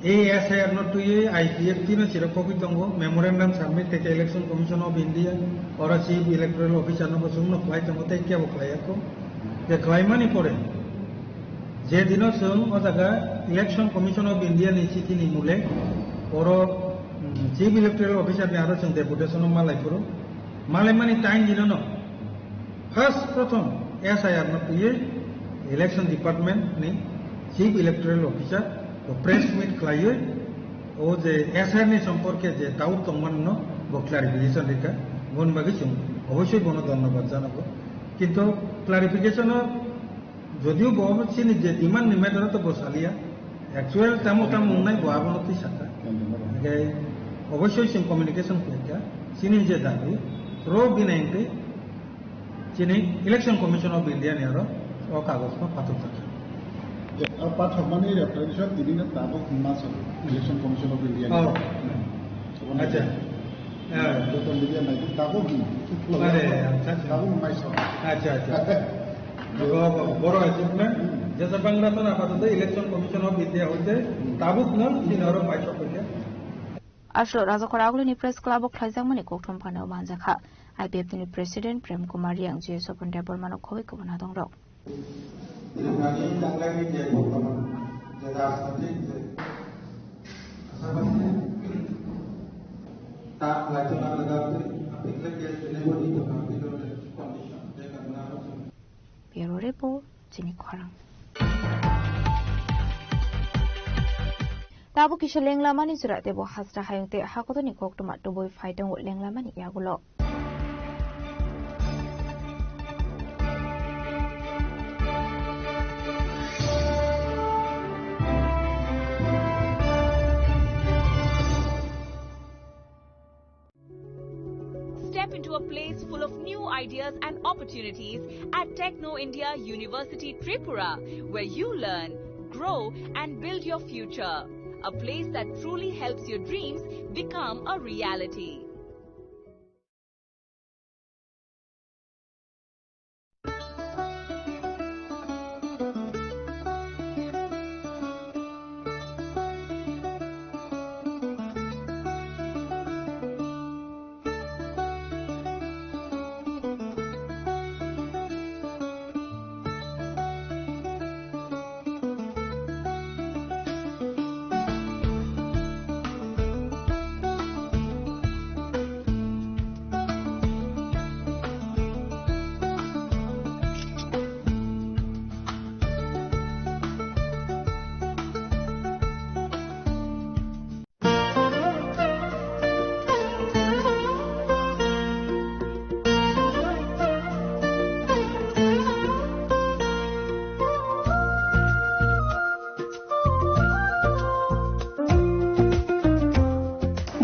ASR not to IPF Tina Chirakopi Tongo, Memorandum Submit the Election Commission of India, or a Chief Electoral Officer no Sum of Light and Moteka of Klayako, the Klaimani for it. Jedino Sum or the Election Commission of India in City Nimule, or Chief Electoral Officer Narrow Deputation of Malaipuro, Malamani time didn't know. First, Proton, SIR not to Election Department, Chief Electoral Officer, the press meet client, or the SR Nation Porke, the Tau Tomano, for clarification, one Bagishum, Oshi Bonodon Bazanabo, Kito, clarification of Jodu Bob, Sin is the demand the matter of Bosalia, actual Tamutam Munai Boabonoti Saka. অবশ্যই সিম communication করিয়া চিনি যে দাবি rho বিনাইনতে চিনি election commission of India নেয়ার ও কাগজমা পাথর থাকে পাথর মানে রেফারেন্সত দিদিনা তাবক মাস ইলেকশন কমিশন অফ ইন্ডিয়া আচ্ছা তো মিডিয়া নাই তাবক কি আরে আচ্ছা তাবক মাইস আচ্ছা আচ্ছা বড় অ্যাচিভমেন্ট যেটা বাংলা তো আপাতত ইলেকশন কমিশন অফ ইন্ডিয়া হইতে তাবুক নন সিনারো মাইস করিয়া Ashlo Razakoraguni Press Club of Klazamani Koktum Pano Manzaka, IPF the President Prem Kumar Yang J. Open Debormano Kovik of Nadong Rock. Bureau Report, Jimmy Kwarang. Tabu kisha lenglamani surat debo hasra hayungte hakotoni koktomat to boy fighting with lenglamani yagulo. Step into a place full of new ideas and opportunities at Techno India University Tripura, where you learn, grow and build your future. A place that truly helps your dreams become a reality.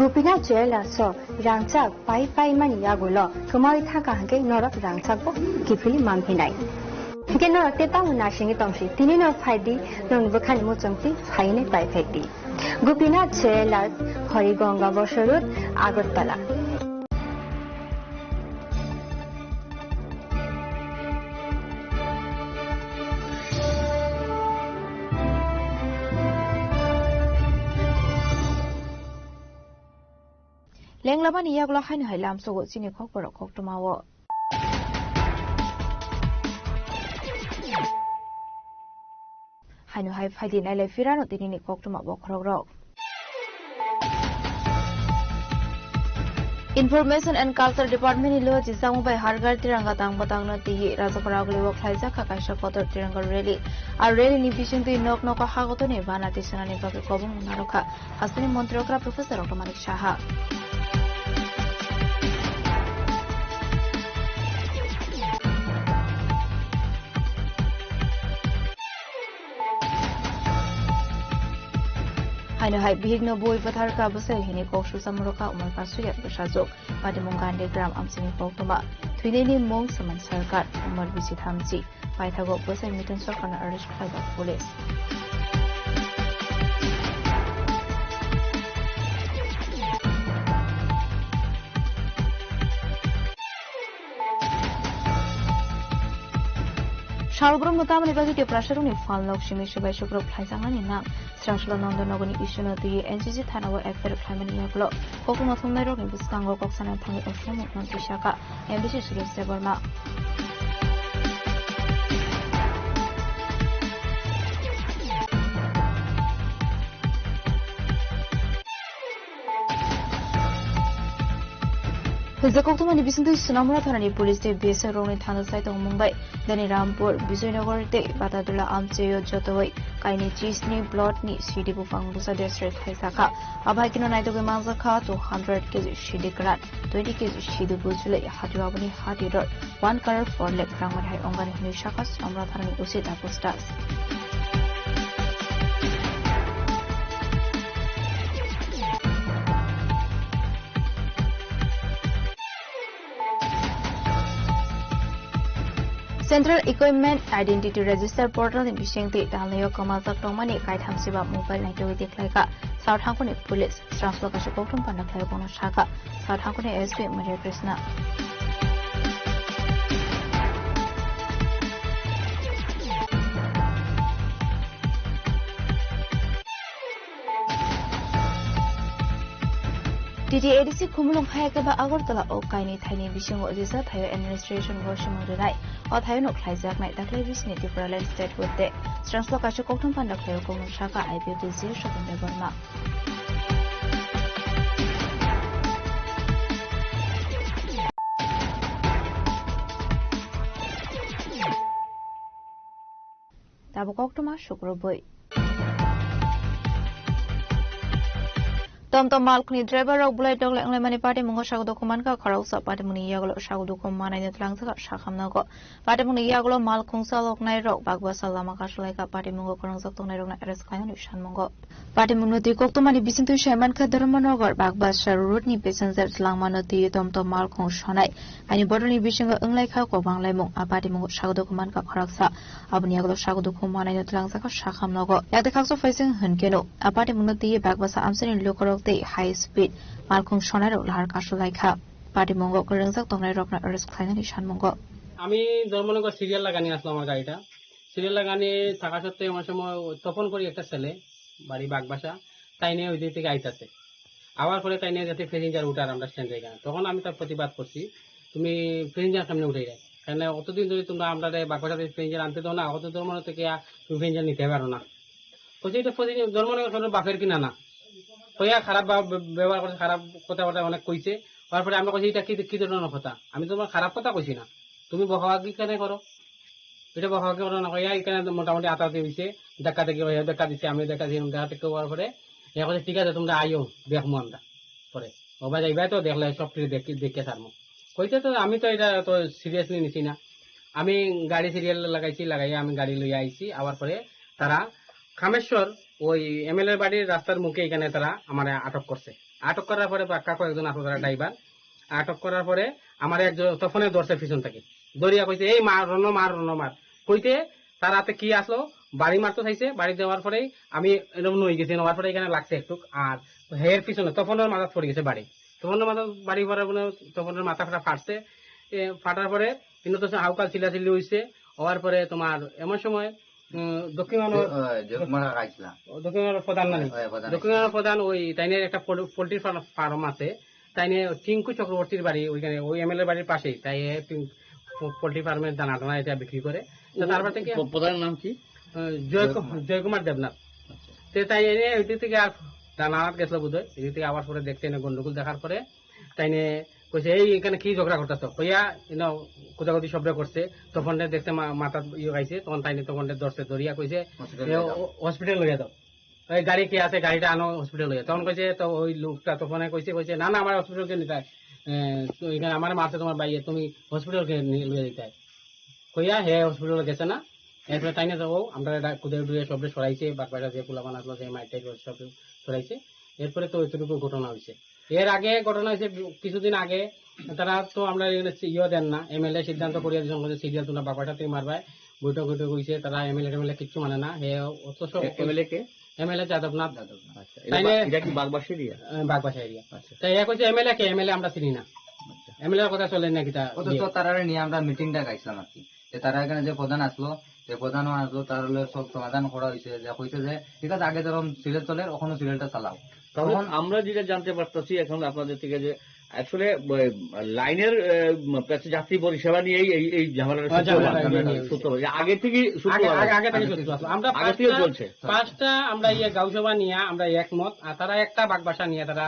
Gupina jela so rangchak pai mani yagulo kumari thaka hanke norak rangchak bo kipili manpinai ke no te ta muna singi tomsi tini no phaidi non bukhani mo chongti phaine pai phaidi Gupina jela Horigonga Bosorut Agartala Lenglaba ni yagla hain hailam sogo chini khok borok khok tumawo hainu hai phaidi naile firano tinini khok tuma bo khorok rok Information and Culture Department ilo jisamu bai hargar tiranga tang batang no ti rajapara gli wok khlaisa khakaisa kotor tiranga rally ar rally ni bising tu nok nok hagoto ni bana tisana ni bage kobong naroka hasini montrokra professor Otomanik Shaha Haino hai bihigno boy pathar ka basel hini kokshu samroka umar ka suyat basajok padimungan de gram amsini koktoma thuineni mong saman sarkar umar bisi thamji paithago basel mitan sarkana arrest khai police Shalbrum mutamani bagi ke prasharuni falnok shimi shibai shukrop khaisangani nang Srashla Nandonogoni Ishino the NCC Thanawa Affair Climani Yaglo Kokuma Thumero in Buskango Koksana Tangi Oshomo Nantishaka MBC Suri Seborma Zakoktumani Bisindu Sunamura Thani Police de Besa Roni Thana site of Mumbai, Dani Rampur, Bizoynagar de Batadula Amcheyo Jotawai, Kaini Chisni, Blotni, Shidi Bufang Busa District Haisaka, Abakino Naito Manzaka, 200 kg Shidi Grat, 20 kg Shidu Buzule, Hatuabani Hati Road, 1 color for leg Ramad Hai Ongani Nishaka, Sunamura Thani Usita Postas. Central Equipment Identity Register Portal in Bishingti, Dalio Kamazak Tomani, Kaitam Siba Mobile Activity Klaka, South Hankone Police, Strasloka Shokotum Pandaklabono Shaka, South Hankone SP Maria Krishna. TTADC Kumulong Hayakaba Agartala Okaini Tiny Bishing Odisa Thayo Administration Worship Modernai or Thayo no Klizak Night that Levis Native Parallel State with the Transloka Shokotum Pandaklayo Kono Shaka IPT Zero Shop in the Burma. Tabokoktoma Shukroboy. Tom Malkni driver rok bulai dog lek mani party mungo sagu dokuman ka kharau sa party muni yaglo sagu dokuman nai netlang sa sakam na ko party muni yaglo malkung salok nai rok bagwa salama ka shlai ka party mungo korang sak tong nai rok na arrest kain ni shan mungo party munoti kok to mani bising tu shaman ka dharmanagar bagwa sharut ni passenger lang manoti tom malkung shonai ani bodoni bising anglai kha ko banglai mung a party mungo sagu dokuman ka kharak sa abuni yaglo sagu dokuman nai netlang sa ka sakam na ko yak dekhak so facing hankeno a party munoti bagwa sa amseni lokorok high speed malkung shonaro lahar kasulai kha party mongo korangsak tongnai rokna arrest khaina ni shan mongo আমি Dharmanagar serial লাগানি আসলাম আমার গাড়িটা serial লাগানি থাকা সত্ত্বেও আমার সময় তপন করি একটা ছেলে বাড়ি বাগবাসা তাই নিয়ে ওই দিক থেকে আইতাছে আবার পরে তাই নিয়ে যাতে প্যাসেঞ্জার উঠার আমরা স্ট্যান্ড জায়গা তখন আমি তার প্রতিবাদ করছি তুমি প্যাসেঞ্জার সামনে উঠে যায় কারণ অতদিন ধরে তোমরা আমরা বাগবাসা থেকে প্যাসেঞ্জার আনতে দাও না অত ধর্মনগর থেকে তুমি প্যাসেঞ্জার নিতে পারো না বলছি এটা ধর্মনগর বাপের কিনা না হইয়া খারাপ ব্যবহার করছে খারাপ কথা অনেক কইছে তারপরে আমরা কইছি এটা কি ধরনের কথা আমি তোমার খারাপ কথা কইছি না তুমি বহাগি কেন করো এটা বহাগি করো না কইয়া এখানে মোটামুটি আতাতে হইছে দেখা দেখি দেখা দিচ্ছে আমি দেখা দিলাম দেখা থেকে হওয়ার পরে এ কথা ঠিক আছে তোমরা আইও দেখবো আমরা পরে ওবা যাইবা তো দেখলে সব কিছু দেখে সারমো কইতে তো আমি তো এটা তো সিরিয়াসলি নিছি না আমি গাড়ি সিরিয়াল লাগাইয়া আমি গাড়ি লইয়া আইছি আবার পরে তারা খামেশ্বর ওই এমএলএ বাড়ির রাস্তার মুখে এখানে তারা আমার আটক করছে আটক করার পরে পাক্কা কয়েকজন আসলো তারা ড্রাইভার আটক করার পরে আমার একজন তখনই ধরছে পিছন থেকে দরিয়া কইছে এই মার রণ কইতে তার হাতে কি আসলো বাড়ি মারতে চাইছে বাড়ি দেওয়ার পরেই আমি এরকম নই গেছি নেওয়ার পরে এখানে লাগছে একটু আর হের পিছনে তপনের মাথা পড়ে গেছে তপনের মাথা বাড়ি পরে তপনের মাথা ফাটছে ফাটার পরে কিন্তু তো হাউকাল চিল্লাচিল্লি হয়েছে হওয়ার পরে তোমার এমন সময় দক্ষিণ প্রধান ওই তাইনের একটা পোল্ট্রি ফার্ম আছে তাইনে টিঙ্কু চক্রবর্তীর বাড়ি ওইখানে ওই এমএলএ বাড়ির পাশেই তাই পোল্ট্রি ফার্মের দানা এটা বিক্রি করে তারপর থেকে প্রধানের নাম কি জয়কুমার দেবনাথ তাই এনে ওই দিক থেকে আর দানাত গেছিল বোধ হয় এদিক থেকে আবার পরে দেখতে এনে গন্ডগোল দেখার পরে তাইনে কইছে এই এখানে কি ঝগড়া করতেছ কইয়া কোথাকুতি শব্দ করছে তখন দেখতে মাথা গাইছে তখন তাই তখন ধরছে ধরিয়া কইছে হসপিটাল লইয়া দাও ওই গাড়ি কি আছে গাড়িটা আনো হসপিটাল লইয়া তখন কইছে তো ওই লোকটা তখন কইছে না আমার হসপিটালকে নিতে এখানে আমার মারছে তোমার বাইয়ে তুমি হসপিটালকে লইয়া দিতে কইয়া হে হসপিটাল গেছে না এরপরে তাই না যাবো আমরা কুদে ডুয়ে সব সরাইছে বাকবাটা যে পোলাবান আসলো যে মাইটাই সব সরাইছে এরপরে তো এতটুকু ঘটনা হয়েছে এর আগে ঘটনা হয়েছে কিছুদিন আগে তারা তো আমরা দেন না এমএলএ সিদ্ধান্ত করিয়া সিরিয়াল তোমরা বাবাটা তুই মারবাই বৈঠক হয়েছে তারা এমএলএ কিচ্ছু মানে না হে অথচ এমএলএ যাদবনাথ বাগবাসা এরিয়া তাই এ কইছে এমএলএ আমরা চিনি না এমএলএ কথা চলে না কিটা তারা নিয়ে আমরা মিটিংটা গাইছিলাম আর কি তারা এখানে যে প্রধান আসলো তার সব সমাধান করা হয়েছে যে কইছে যে ঠিক আছে আগে যেরকম সিরিয়াল চলে ওখানে সিরিয়ালটা চালাও তখন আমরা যেটা জানতে পারতেছি এখন আপনাদের থেকে যে আসলে লাইনের যাত্রী পরিষেবা নিয়ে এই ঝামেলাটা আগে থেকে চলছে পাঁচটা আমরা গাঁওসভা নিয়ে আমরা একমত আর তারা একটা বাগবাসা নিয়ে তারা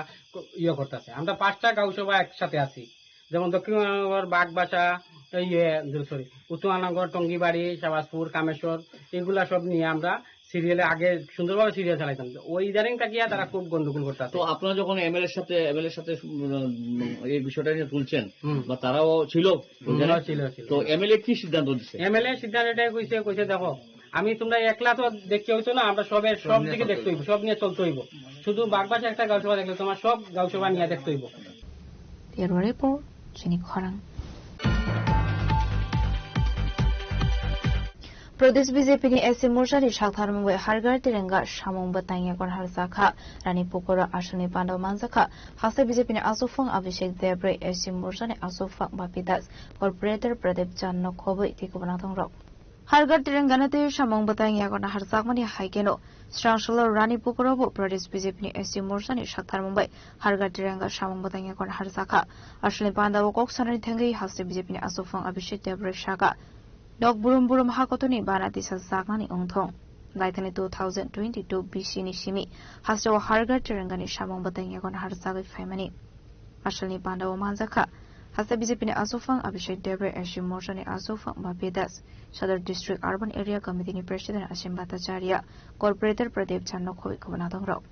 করতেছে আমরা পাঁচটা গাঁওসভা একসাথে আছি যেমন দক্ষিণনগর বাগবাসা উত্তরানগর টঙ্গিবাড়ি শাহবাজপুর কামেশ্বর এগুলা সব নিয়ে আমরা সিরিয়ালে আগে সুন্দরভাবে সিরিয়াল চালাইতাম ওই ইদারিং তাকিয়া তারা খুব গন্ডগোল করতে। তো আপনারা যখন এমএলএ সাথে এই বিষয়টা নিয়ে তুলছেন বা তারাও ছিল তো এমএলএ কি সিদ্ধান্ত দিচ্ছে? এমএলএ সিদ্ধান্ত এটাই কইছে দেখো আমি তোমরা একলা তো দেখতে হইতো না আমরা সব দিকে দেখতে হইব সব নিয়ে চলতে হইব শুধু বাগবাসা একটা গাঁওসভা দেখলে তোমার সব গাঁওসভা নিয়ে দেখতে হইব। प्रदेश बीजेपी ने एससी मोर्चा नि सागथारमुंगै हारगार तिरंगा सामुंग बताइया kon हारसाखा रानी पोकरा आसनि पांडव मानजाखा हासे बीजेपी ने आसुफंग अभिषेक देब्रे एससी मोर्चा ने आसुफंग बापिदास कॉर्पोरेटर प्रदीप चन्द खबै थिकुबना थंग्रक हारगार तिरंगा ने सामुंग बताइया kon हारसाखमानि हाइकेनो स्ट्रांगशल रानी पोकराबो प्रदेश बीजेपी ने एससी मोर्चा नि सागथारमुंगै हारगार तिरंगा सामुंग बताइया kon हारसाखा आसनि पांडव कक्सनानि थंगै हासे बीजेपी ने आसुफंग अभिषेक देब्रे शाखा Dok burum hakotoni banati sa sakani ongthong. Laitani 2022 BC ni shimi. Hasjo hargar tirangani shamong batang yakon harsagi faimani. Ashalni pandawo manzaka. Hasta BJP ni Asufang Abhishek Debre Ashim Morsha ni Asufang Bapedas. Sadar District Urban Area Committee ni President Ashim Bhattacharya. Corporator Pradeep Channo Khoi Kubanatong Rao.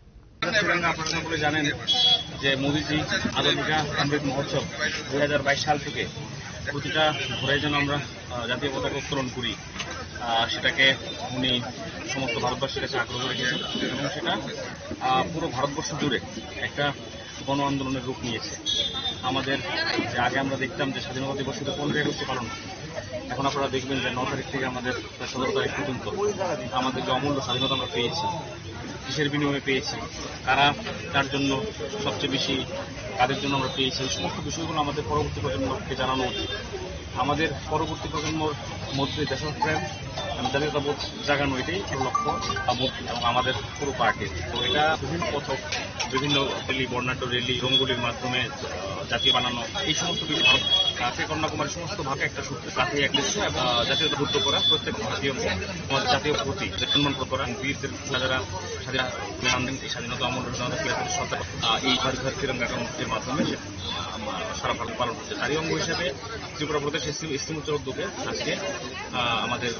আপনারা সকলে জানেন যে মোদীজি আজাদিকা অমৃত মহোৎসব 2022 সাল থেকে প্রতিটা ঘরে যেন আমরা জাতীয় পতাকা উত্তোলন করি, সেটাকে উনি সমস্ত ভারতবাসীর কাছে আগ্রহ রেখেছেন এবং সেটা পুরো ভারতবর্ষ জুড়ে একটা গণ আন্দোলনের রূপ নিয়েছে। আমাদের যে আগে আমরা দেখতাম যে স্বাধীনতা দিবস শুধু 15 আগস্টে পালন, এখন আপনারা দেখবেন যে 9 তারিখ থেকে আমাদের 17 তারিখ পর্যন্ত আমাদের যে অমূল্য স্বাধীনতা আমরা পেয়েছি, কিসের বিনিময়ে পেয়েছি, কারা তার জন্য সবচেয়ে বেশি, কাদের জন্য আমরা পেয়েছি, এই সমস্ত বিষয়গুলো আমাদের পরবর্তী প্রজন্মকে জানানো উচিত। আমাদের পরবর্তী প্রজন্মর মধ্যে দেশপ্রেম, জাতীয়তাবোধ জাগানো, এটাই লক্ষ্য এবং আমাদের পুরো পার্টির। তো এটা বিভিন্ন পথক, বিভিন্ন র্যালি, বর্ণাঢ্য র্যালি, রঙ্গোলির মাধ্যমে জাতীয় বানানো, এই সমস্ত কিছু ভারতকে কন্যাকুমারীর সমস্ত ভাগে একটা সূত্র সাথে এক দৃশ্য জাতীয়তা বুদ্ধ করা, প্রত্যেক ভারতীয় আমাদের জাতীয় প্রতি সম্মান করা, বীরদের যারা স্বাধীনতা এই স্বাধীনতা অমূল্য শ্রদ্ধা এই ঘর ঘর তিরঙ্গা কর্মসূচির মাধ্যমে সারা ভারত পালন করছে। তারই অঙ্গ হিসেবে ত্রিপুরা প্রদেশ ইস্তিমুচর উদ্যোগে আজকে আমাদের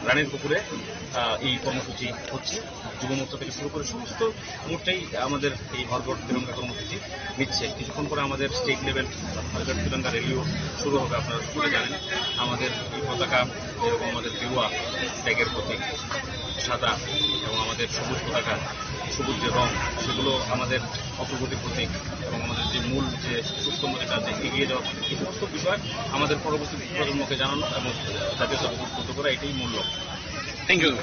রানীর পুকুরে এই কর্মসূচি হচ্ছে। যুব মোর্চা থেকে শুরু করে সমস্ত মোর্চাই আমাদের এই ঘর ঘর তিরঙ্গা কর্মসূচি নিচ্ছে। কিছুক্ষণ পরে আমাদের স্টেট লেভেল তিরঙ্গা র্যালিও শুরু হবে। আপনারা সকলে জানেন আমাদের এই পতাকা যেরকম আমাদের দেওয়া ট্যাগের প্রতীক সাদা এবং আমাদের সবুজ পতাকা, সবুজ যে রং, সেগুলো আমাদের অগ্রগতির প্রতীক এবং আমাদের যে মূল যে সুস্থম যেটা এগিয়ে যাওয়া, এই সমস্ত বিষয় আমাদের পরবর্তী প্রজন্মকে জানানো এবং জাতীয়তা উদ্বুদ্ধ করা, এটাই মূল লক্ষ্য। Thank you.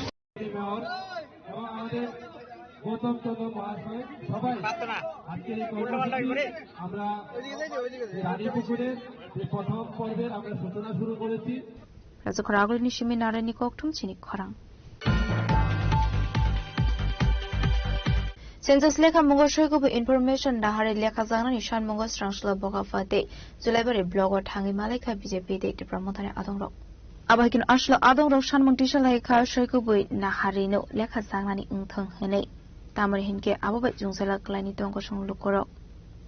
আমরা রানীপুকুরের প্রথম পর্বের আমরা সূচনা শুরু করেছি। রাজখরাগুলিনি সিমি নারায়ণী ককটুম চিনি খরাং সেন্সাস লেখা মঙ্গল সৈকব ইনফরমেশন দাহারে লেখা জানানি শান মঙ্গল স্রাংসলা বগাফাতে জুলাইবারে ব্লগর থাঙ্গি মালাইকা বিজেপি তে একটি প্রমোথানে আদংরক আবাহিন আসলো আদংরক শানমং টিসালাইখা সৈকবই নাহারিনো লেখা জানানি উংথং হনে তামরে হিনকে আবাবাই জুংসালা ক্লাইনি তঙ্গ সংলুকরক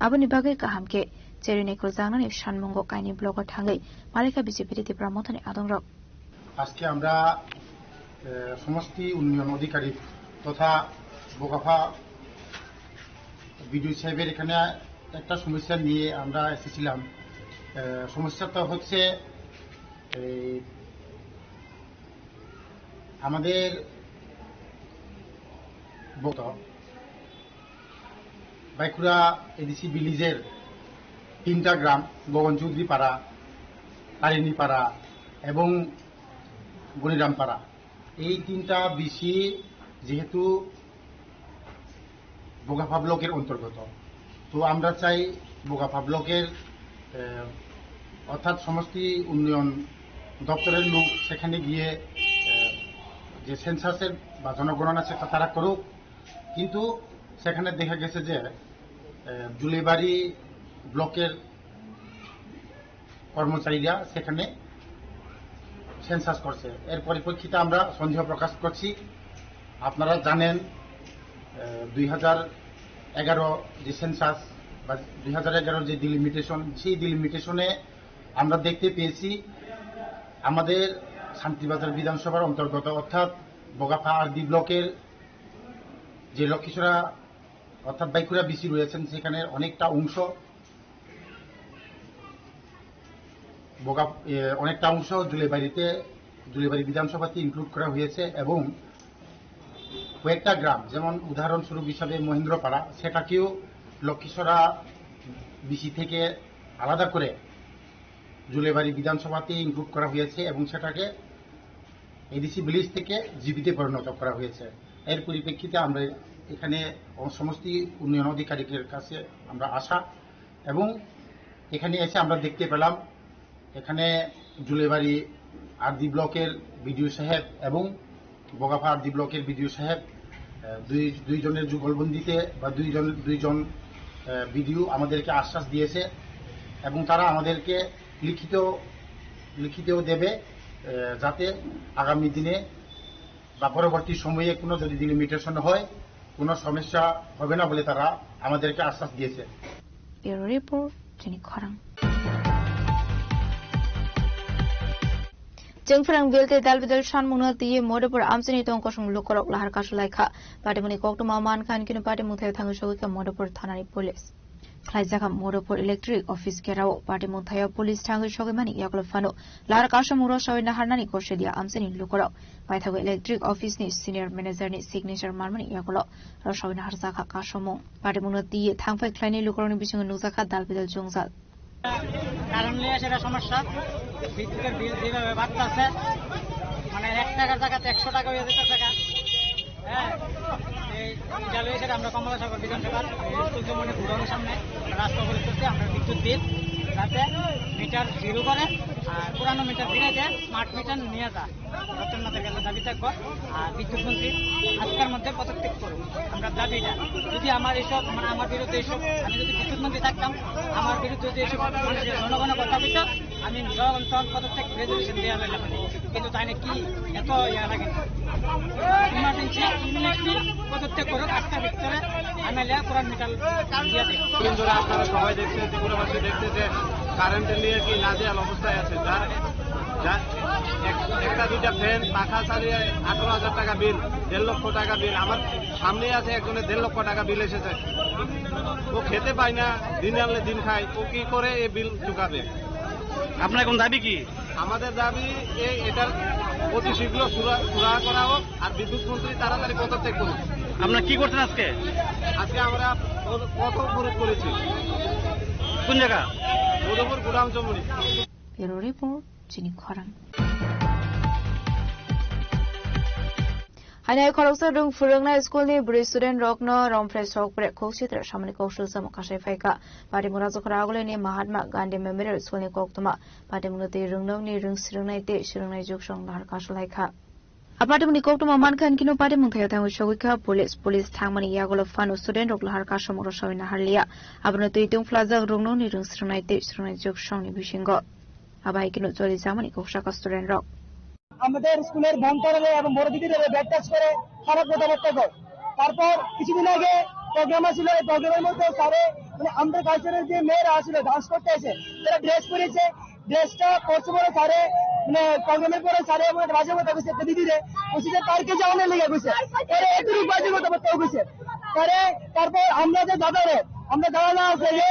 আবনি বাগে কাহামকে চেরিনেকর জানানি শানমঙ্গ কাইনি ব্লগর থাঙ্গি মালাইকা বিজেপি তে প্রমোথানে আদংরক আজকে আমরা সমষ্টি উন্নয়ন অধিকারী তথা বোকাফা বিডিও সাহেবের এখানে একটা সমস্যা নিয়ে আমরা এসেছিলাম। সমস্যাটা হচ্ছে আমাদের বাইকুড়া এডিসি ভিলেজের 3টা গ্রাম গগন চৌধুরী পাড়া, তারিণী পাড়া এবং গণিরামপাড়া, এই 3টা বিসি যেহেতু বোগাফা ব্লকের অন্তর্গত, তো আমরা চাই বোগাফা ব্লকের অর্থাৎ সমষ্টি উন্নয়ন দপ্তরের লোক সেখানে গিয়ে যে সেন্সাসের বা জনগণনা সেটা তারা করুক, কিন্তু সেখানে দেখা গেছে যে জুলেবাড়ি ব্লকের কর্মচারীরা সেখানে সেন্সাস করছে। এর পরিপ্রেক্ষিতে আমরা সন্দেহ প্রকাশ করছি। আপনারা জানেন 2011 যে সেন্সাস বা 2011 যে ডিলিমিটেশন, সেই ডিলিমিটেশনে আমরা দেখতে পেয়েছি আমাদের শান্তিবাজার বিধানসভার অন্তর্গত অর্থাৎ বগাফা আরডি ব্লকের যে লক্ষ্মীছড়া অর্থাৎ বাইকুড়া বিসি রয়েছেন, সেখানে অনেকটা অংশ জুলেবাড়ি বিধানসভাতে ইনক্লুড করা হয়েছে এবং কয়েকটা গ্রাম যেমন উদাহরণস্বরূপ হিসাবে মহেন্দ্রপাড়া, সেটাকেও লক্ষ্মীছড়া বিসি থেকে আলাদা করে জুলেবাড়ি বিধানসভাতে ইনক্লুড করা হয়েছে এবং সেটাকে এডিসি ভিলেজ থেকে জিবিতে পরিণত করা হয়েছে। এর পরিপ্রেক্ষিতে আমরা এখানে সমষ্টি উন্নয়ন আধিকারিকের কাছে আমরা আসা এবং এখানে এসে আমরা দেখতে পেলাম এখানে জুলেবাড়ি আরডি ব্লকের বিডিও সাহেব এবং বগাফা আরডি ব্লকের বিডিও সাহেব দুইজনের যুগলবন্দিতে বা দুইজন বিডিও আমাদেরকে আশ্বাস দিয়েছে এবং তারা আমাদেরকে লিখিতেও দেবে যাতে আগামী দিনে বা পরবর্তী সময়ে কোনো যদি ডিলিমিটেশন হয় কোনো সমস্যা হবে না বলে তারা আমাদেরকে আশ্বাস দিয়েছে। जों फोरोंबिलते दालबिदल सानमुनो तिये मदपुर आमसिनि तंकसं लुकरक लाहार कासुलायखा पार्टीमुनि कक्टमा मानखान किनु पार्टी मुथाय थाङो सगैका मदपुर थानानि पुलिस खायजाखा मदपुर इलेक्ट्रिक अफिस केराव पार्टी मुथाय पुलिस थाङो सगैमानि याकल फानो लाहार कासमुरो सवैना हारनानि कोसेदिया आमसिनि लुकरक पाइथागो इलेक्ट्रिक अफिसनि सिनियर मैनेजरनि सिग्नेचर मारमानि याकल रसवैना हारजाखा कासमु पार्टीमुनो तिये थांफाय ख्लायनि लुकरनि बिसंग नुजाखा दालबिदल जंजाल কারণ নিয়ে সেটা সমস্যা বিদ্যুতের বিল যেভাবে বাড়তেছে মানে 1 টাকার জায়গাতে 100 টাকা হয়ে যেতেছে হ্যাঁ এই জালো এসে আমরা কমলাসাগর বিধানসভার সূর্যমণি গুড়ানোর সামনে রাস্তা অবরোধ করতে আমরা বিদ্যুৎ বিল যাতে মিটার জিরো করে আর পুরানো মিটার দিনাইতে স্মার্ট মিটার নিয়ে যা রতননাথের কাছে দাবি থাকবো আর বিদ্যুৎ মন্ত্রী আজকের মধ্যে পদত্যাগ করুন আমরা দাবিটা যদি আমার এইসব মানে আমার বিরুদ্ধে এইসব আমি যদি বিদ্যুৎ মন্ত্রী থাকতাম আমার বিরুদ্ধে যদি এইসব জনগণের কথা বলতো আমি তখন পদত্যাগ রেজলিউশন দেওয়া লাগলাম কিন্তু তাই না কি এত ইয়া লাগে ইমার্জেন্সি ইমিডিয়েটলি পদত্যাগ করুক আজকের ভিতরে আমি পুরান মিটার দিয়ে দেবো আপনারা সবাই দেখছেন ত্রিপুরাবাসী দেখছে যে কারেন্টের নিয়ে কি নাজেহাল অবস্থায় আছে যার একটা দুইটা ফ্যান পাখা চালিয়ে 18,000 টাকা বিল 1.5 লক্ষ টাকা বিল আমার সামনে আছে একজনের 1.5 লক্ষ টাকা বিল এসেছে ও খেতে পায় না দিন আনলে দিন খায় ও কি করে এই বিল চুকাবে আপনার কোন দাবি কি আমাদের দাবি এটার অতি শীঘ্র সুরাহা করা হোক আর বিদ্যুৎ মন্ত্রী তাড়াতাড়ি পদত্যাগ করুন আপনারা কি করছেন আজকে আমরা পথ অবরোধ করেছি কোন জায়গা মধুপুর গুদাম চমুনি ব্যুরো রিপোর্ট চিনি খরাং हाय खरौसा रंग फुरंगना स्कूल नि ब्रि स्टूडेंट रकनो रंफ्रेस रक प्रे खोसित्र सामने कौशल सम काशै फायका पार्टी मुराजो खरागले नि महात्मा गांधी मेमोरियल स्कूल नि कोक्तमा पार्टी मुनते रंगनौ नि रंग सिरंनाय ते सिरंनाय जुगसं लाहार काशलायखा आपार्टी मुनि कोक्तमा मानखान किनो पार्टी मुनथाय थांगो सगैखा पुलिस थांमानि यागलो फानो स्टूडेंट रक लाहार काशमरो सवैना हारलिया आबनो तैतुं फ्लाजा रंगनौ नि रंग सिरंनाय ते सिरंनाय जुगसं नि बिसिंगो आबाय किनो चलि जामानि कोकसाका स्टूडेंट रक আমাদের স্কুলের বন্ধরে এবং বড় দিদিদের ব্যাট টাচ করে খারাপ কথাবার্তা কয় তারপর কিছুদিন আগে প্রোগ্রাম ছিল এই প্রোগ্রামের মধ্যে স্যারে মানে আমাদের কালচারের যে মেয়েরা আসলে ডান্স করতে এসে তারা ড্রেস পরেছে ড্রেসটা পরছে বলে স্যারে মানে প্রোগ্রামের পরে স্যারে আমাদের বাজে কথা কইছে একটা দিদিরে ওসিতে পার্কে যাওয়ার লেগে কইছে এর এতটুকু বাজে কথাবার্তা কইছে স্যারে তারপর আমরা যে দাদা আছে যে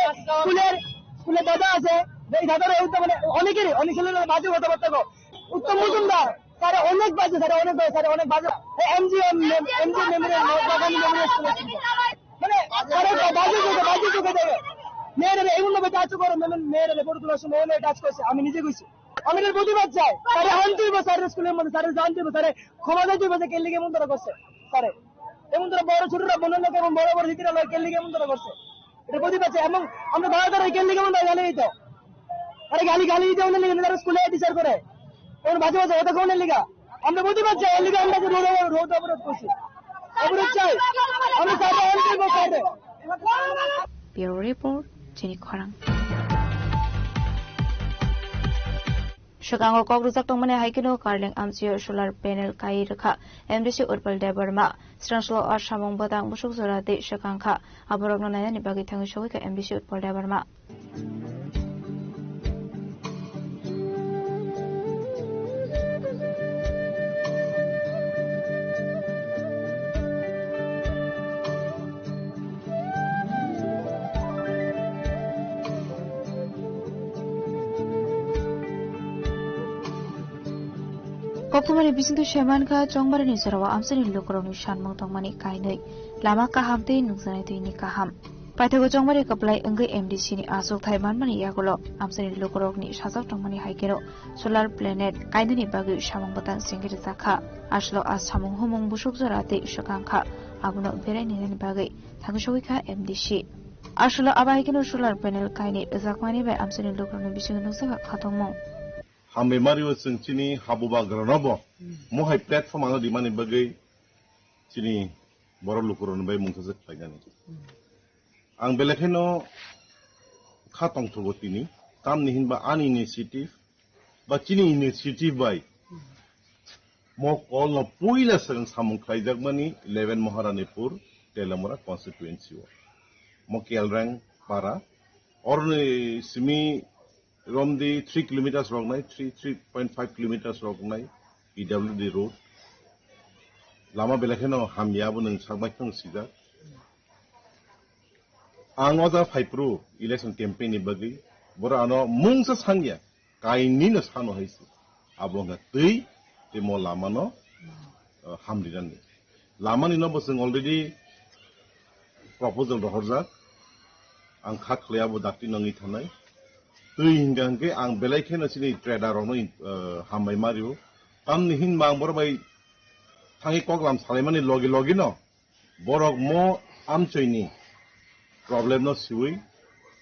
স্কুলের দাদা আছে এই দাদারা মানে অনেক ছেলেরা বাজে কথাবার্তা কয় উত্তম মজুমদার স্যার অনেক বাজে স্যার অনেক বাজে এমজি মেমোরিয়াল বাগানি মেমোরিয়াল স্কুল মানে বাজে চোখে দেবে মেয়েরা এইভাবে টাচ করে মেয়েরা ফটো তোলার সময় অনেক টাচ করছে আমি নিজে কইছি আমি এর প্রতিবাদ চাই স্যার আনতে হবে স্যার স্কুলের মধ্যে স্যার জানতে হবে স্যার ক্ষমা দিতে হবে কে লিগে এমন ধরা করছে স্যার এমন ধরা বড় ছোটরা বোনের লোক এবং বড় বড় দিদিরা লোক কে লিগে এমন ধরা করছে এটা প্রতিবাদ চাই এবং আমরা দাঁড়া কে লিগে এমন গালি দিতে আরে গালি দিতে অন্য লিগে তারা স্কুলে টিচার করে ওর বাজে এটা কোন লিগা আমরা প্রতিবাদ চাই লিগা আমরা রোড অবরোধ করছি অবরোধ চাই আমরা স্যার আনতে হবে স্যার ব্যুরো রিপোর্ট চিনি খরাং Shakango Kokruzak Tongmane Haikino Karling Amsio Solar Panel Kai Raka MDC Urpal Debarma Stranslo Ashamong Batang Busuk Zorate Shakanka Aborogno Nayani Bagi Tangu Showika MDC Urpal Debarma Koktumani bisintu shemanka chongbarani sarawa amsani lokoroni shanmong tongmani kainai lama kahamte nungsanai tuini kaham paithago chongbari kaplai engai MDC ni asok thaiman mani yagolo amsani lokorokni sajak tongmani haikero solar planet kainani bagi shamong batang singiri zakha aslo as samong homong busuk jorate shakangkha abuno berai nini bagi thangshowika MDC aslo abaikeno solar panel kaini zakmani bai amsani lokoroni bisintu nungsaka khatongmong Hambe Mario Sengchini Habuba Granabo Mohai platform ano di mana bagai sini baru lukuran bayi mungkasat lagi ni. Ang belakeno khatong thobot ini tam nihin ba an initiative ba chini initiative bayi. Mo call no puila sang samung kaijak mani 11 Maharanipur Telamora constituency. Mo kelrang para orne simi Romdi 3 kilometers wrong nai 3.5 kilometers wrong nai PWD road lama belakeno hamyabu nang sagbai tong sida angoda faipru election campaign ni bagi bora ano mungsa sangya kaini no sano haisi abonga tui temo lama no hamdiran ni lama ni no boseng already proposal rohorja ang khaklea bo dakti nangi thanai tui hingangke ang belaikeno sini trader ono hambai mario tam ni hin bang bor bai thangi koklam saleimani logi no borok mo amchoini problem no siwi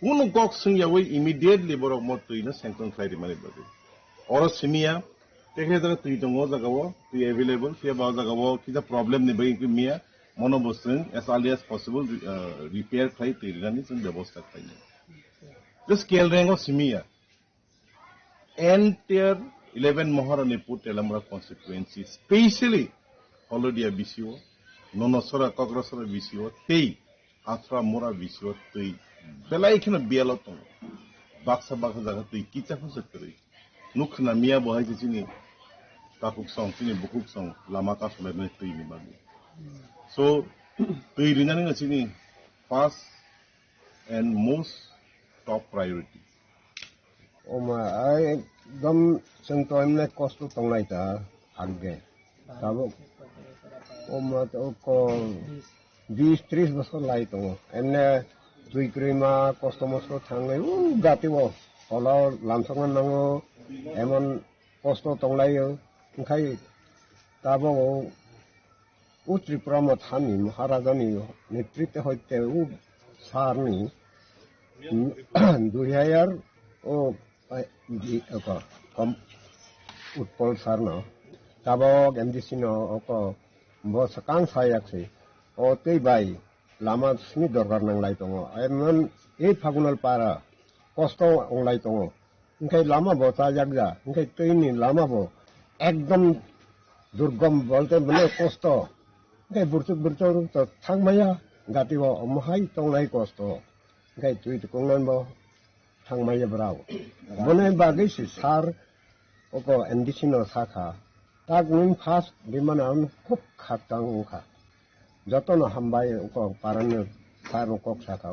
unu kok singyawi immediately borok mo tui no sanction khairi mani bagi oro simia tekhe daga tui tongo jagawo tui available fia ba jagawo kita problem ni bagi kimia monobosing as early as possible repair khai tui rani sun byabostha khai the scale rango simia entire 11 Maharanipur Telamra constituency especially Holodia BCO Nonosora Kogrosora BCO Tei Atra Mora BCO Tei Belaikhina Bialotong Baksa Jaga Tei Kita Hosakri Nukna Mia Bohai Chini Takuk Song Chini Bukuk Song Lamaka Solebne Tei ni bagi so Tei rinani chini first and most top priority I dom sengtoimne kostu tonglai ta agge tabo to ko 20-30 বছর লাই তো এমনে দুই ক্রিমা কষ্ট মষ্ট থাঙ্গে গাতিব হলাও লামসঙ্গন নাঙ্গো এমন কষ্ট তংলাই ওখাই তাবো ও ত্রিপুরা মথানি মহারাজানি নেতৃত্বে হইতে ও সারনি 2000 ও utpol sarno tabok MDC no oko bo sakang sayaksi o tei bai lama sni dorgar nang lai tongo emon e fagunal para kosto onglai tongo ingkai lama bo ta jagja ingkai tei ni lama bo ekdom durgam bolte bole kosto ingkai burchuk to thangmaya gatibo omhai tonglai kosto ingkai tui to kongnan bo Maya Bravo. Bonai Bagis is Sar Oko and Dicino Saka. Tag Nim Fast Dimanan Cook Hatanguka. Jotono Hambai Oko Parano Saro Kok Saka.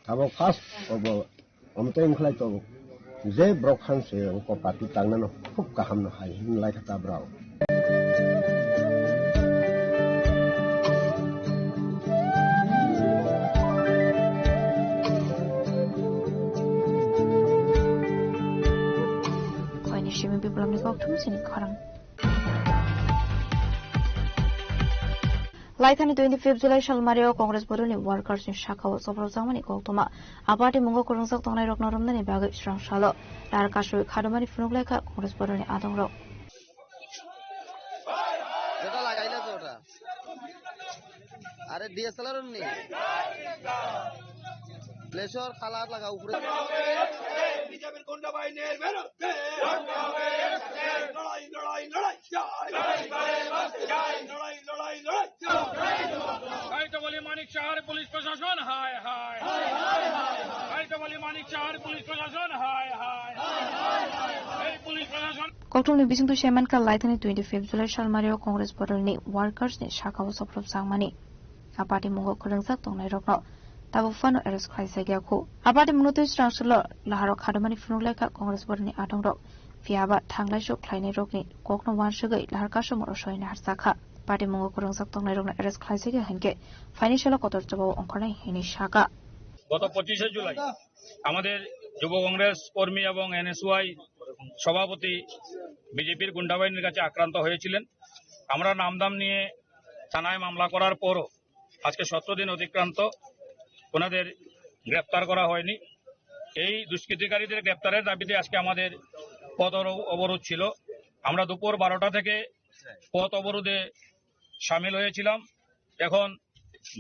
Tabo Fast Obo Omtain Klato. Ze broke Hanse Oko Pati Tangano Cook Hamno High like a Tabrao. Laithani 25 July Shalmario Congress Boroni workers in Shaka was over Zamani Koltoma. Apart Mungo Kurunsak Tonai Roknorum than a bag of strong shallow. Larkashu Kadamani Frugleka Congress Boroni Adonro. আরে DSLR নি প্লেশর খালার লাগা উপরে বিজেপির গুন্ডা বাহিনীর বিরুদ্ধে লড়াই লড়াই লড়াই লড়াই লড়াই লড়াই কাইতে বলি মানিক শহর পুলিশ প্রশাসন হায় হায় কাইতে বলি মানিক শহর পুলিশ প্রশাসন হায় হায় এই পুলিশ প্রশাসন Kotul ni bising tu Shaman ka Laithani 25 July Shalmario Congress Boroni workers ni Shaka was of Sangmani. Apati Mungo Kurunsak Tonai Rokno. Tabufano Eres Klaisegako. Abadi Munotis Translo, Laharo Kadamani Funuleka, Congress Borni Adonro, Fiaba, Tanglasho, Kleine Rogni, Kokno Wan Sugar, Larkasho Morosho in Harsaka. Party Mungo Kurunsak Tonai Eres Klaisega Henke, Financial Kotobo on Kone, Hinishaka. গত 25 জুলাই আমাদের যুব কংগ্রেস কর্মী এবং NSY সভাপতি বিজেপির গুন্ডাবাহিনীর কাছে আক্রান্ত হয়েছিলেন। আমরা নামদাম নিয়ে থানায় মামলা করার পরও আজকে 17 দিন অতিক্রান্ত, ওনাদের গ্রেফতার করা হয়নি। এই দুষ্কৃতিকারীদের গ্রেফতারের দাবিতে আজকে আমাদের পথ অবরোধ ছিল। আমরা দুপুর 12টা থেকে পথ অবরোধে সামিল হয়েছিলাম। এখন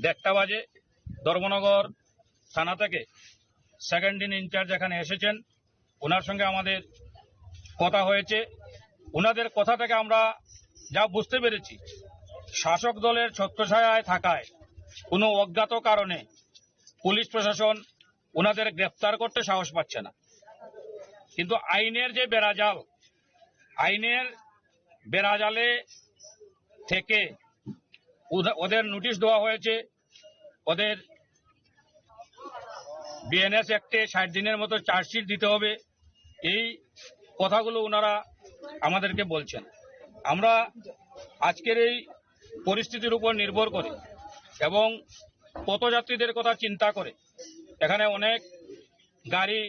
1:30 বাজে ধর্মনগর থানা থেকে সেকেন্ড ইন ইনচার্জ এখানে এসেছেন, ওনার সঙ্গে আমাদের কথা হয়েছে। ওনাদের কথা থেকে আমরা যা বুঝতে পেরেছি, শাসক দলের ছত্রছায়ায় থাকায় কোনো অজ্ঞাত কারণে পুলিশ প্রশাসন ওনাদের গ্রেফতার করতে সাহস পাচ্ছে না। কিন্তু আইনের যে বেড়াজাল, আইনের বেড়াজালে থেকে ওদের নোটিশ দেওয়া হয়েছে, ওদের বিএনএস অ্যাক্টে 60 দিনের মতো চার্জশিট দিতে হবে, এই কথাগুলো ওনারা আমাদেরকে বলছেন। আমরা আজকের এই পরিস্থিতির উপর নির্ভর করে এবং পথযাত্রীদের কথা চিন্তা করে, এখানে অনেক গাড়ি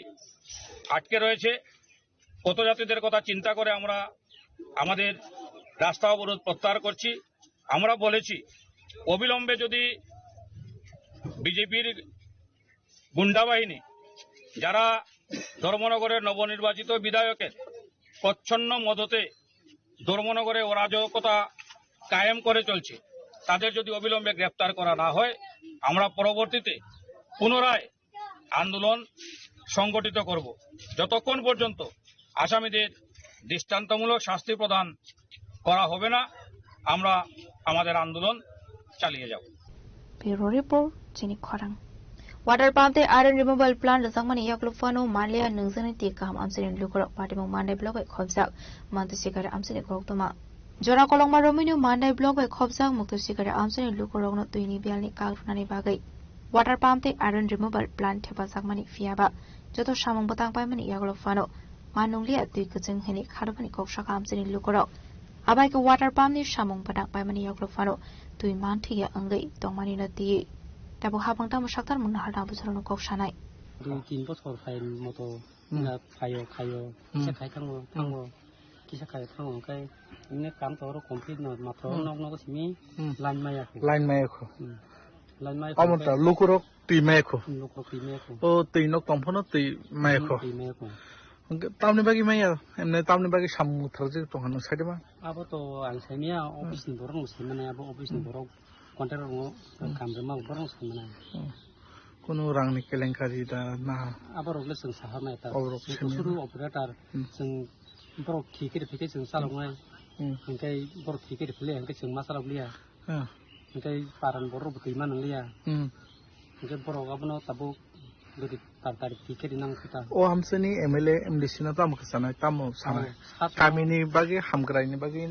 আটকে রয়েছে, পথযাত্রীদের কথা চিন্তা করে আমরা আমাদের রাস্তা অবরোধ প্রত্যাহার করছি। আমরা বলেছি অবিলম্বে যদি বিজেপির গুন্ডা বাহিনী, যারা ধর্মনগরের নবনির্বাচিত বিধায়কের প্রচ্ছন্ন মদতে ধর্মনগরে অরাজকতা কায়েম করে চলছে, তাদের যদি অবিলম্বে গ্রেফতার করা না হয়, আমরা পরবর্তীতে পুনরায় আন্দোলন সংগঠিত করব, যতক্ষণ পর্যন্ত আসামিদের দৃষ্টান্তমূলক শাস্তি প্রদান করা হবে না আমরা আমাদের আন্দোলন চালিয়ে যাব। Bureau Report, Jenny Kwarang. Water pump the iron removal plant the Sangmani Yaklofano, Malia, Nungzani Tikam, Amsin Lukurok Party Monday Block at Kobzak, Montesikar Amsin Koktoma. Jora Koloma Romino, Monday Block at Kobzak, Mutosikar Amsin Lukurok, not to any Bialni Kalfani Bagay. Water pump the iron removal plant Tepa Sangmani Fiaba, Joto Shamong Batang Pamani Yaklofano, Manungli at Dukutin Henny Kadapani Kokshak Amsin Lukurok. Abai ka water pump ni Shamong Badak Pamani Yaklofano, to Mantia Angai, Domani Nati. Tabo habang tamo saktar muna harda busaro kok sanai. 2-3 বছর file মতো খাইও কিসা খাই থাকবো কিসা খাই থাকবো ওখানে এমনি কাম তো আরো কমপ্লিট নয় মাত্র নক সিমি লাইন মাই আমটা লুকুরক তুই মাইখো ও তুই নক তমফনো তুই মাইখো তামনি বাকি মাইয়া এমনি তামনি বাকি সামুথ্র যে তহানো সাইডে মা আবো তো আং সাইমিয়া অফিস नि বরং সিমানে আবো অফিস नि বরং কন্ট্রাক্টর কামজমা বরং সিমানে কোনো রাংনি কেলেঙ্কারি দা না আবার ওগুলো जों সাহামায় তা শুরু অপারেটর जों বরং ঠিকের ফিকে जों চালাঙাय ओंखाय बरं ঠিকের ফিলে ओंखाय जों मा চালাवलिया ओंखाय पारान बरं बखैमा नंलिया ओंखाय बरं गाबनो ताबो गदि तार ঠিকের नाम खोता ও হামসনি এমএলএ এমডিসি না তাম খসানাय তাম সানাय কামিনি বাগে হামগ্রাইনি বাগে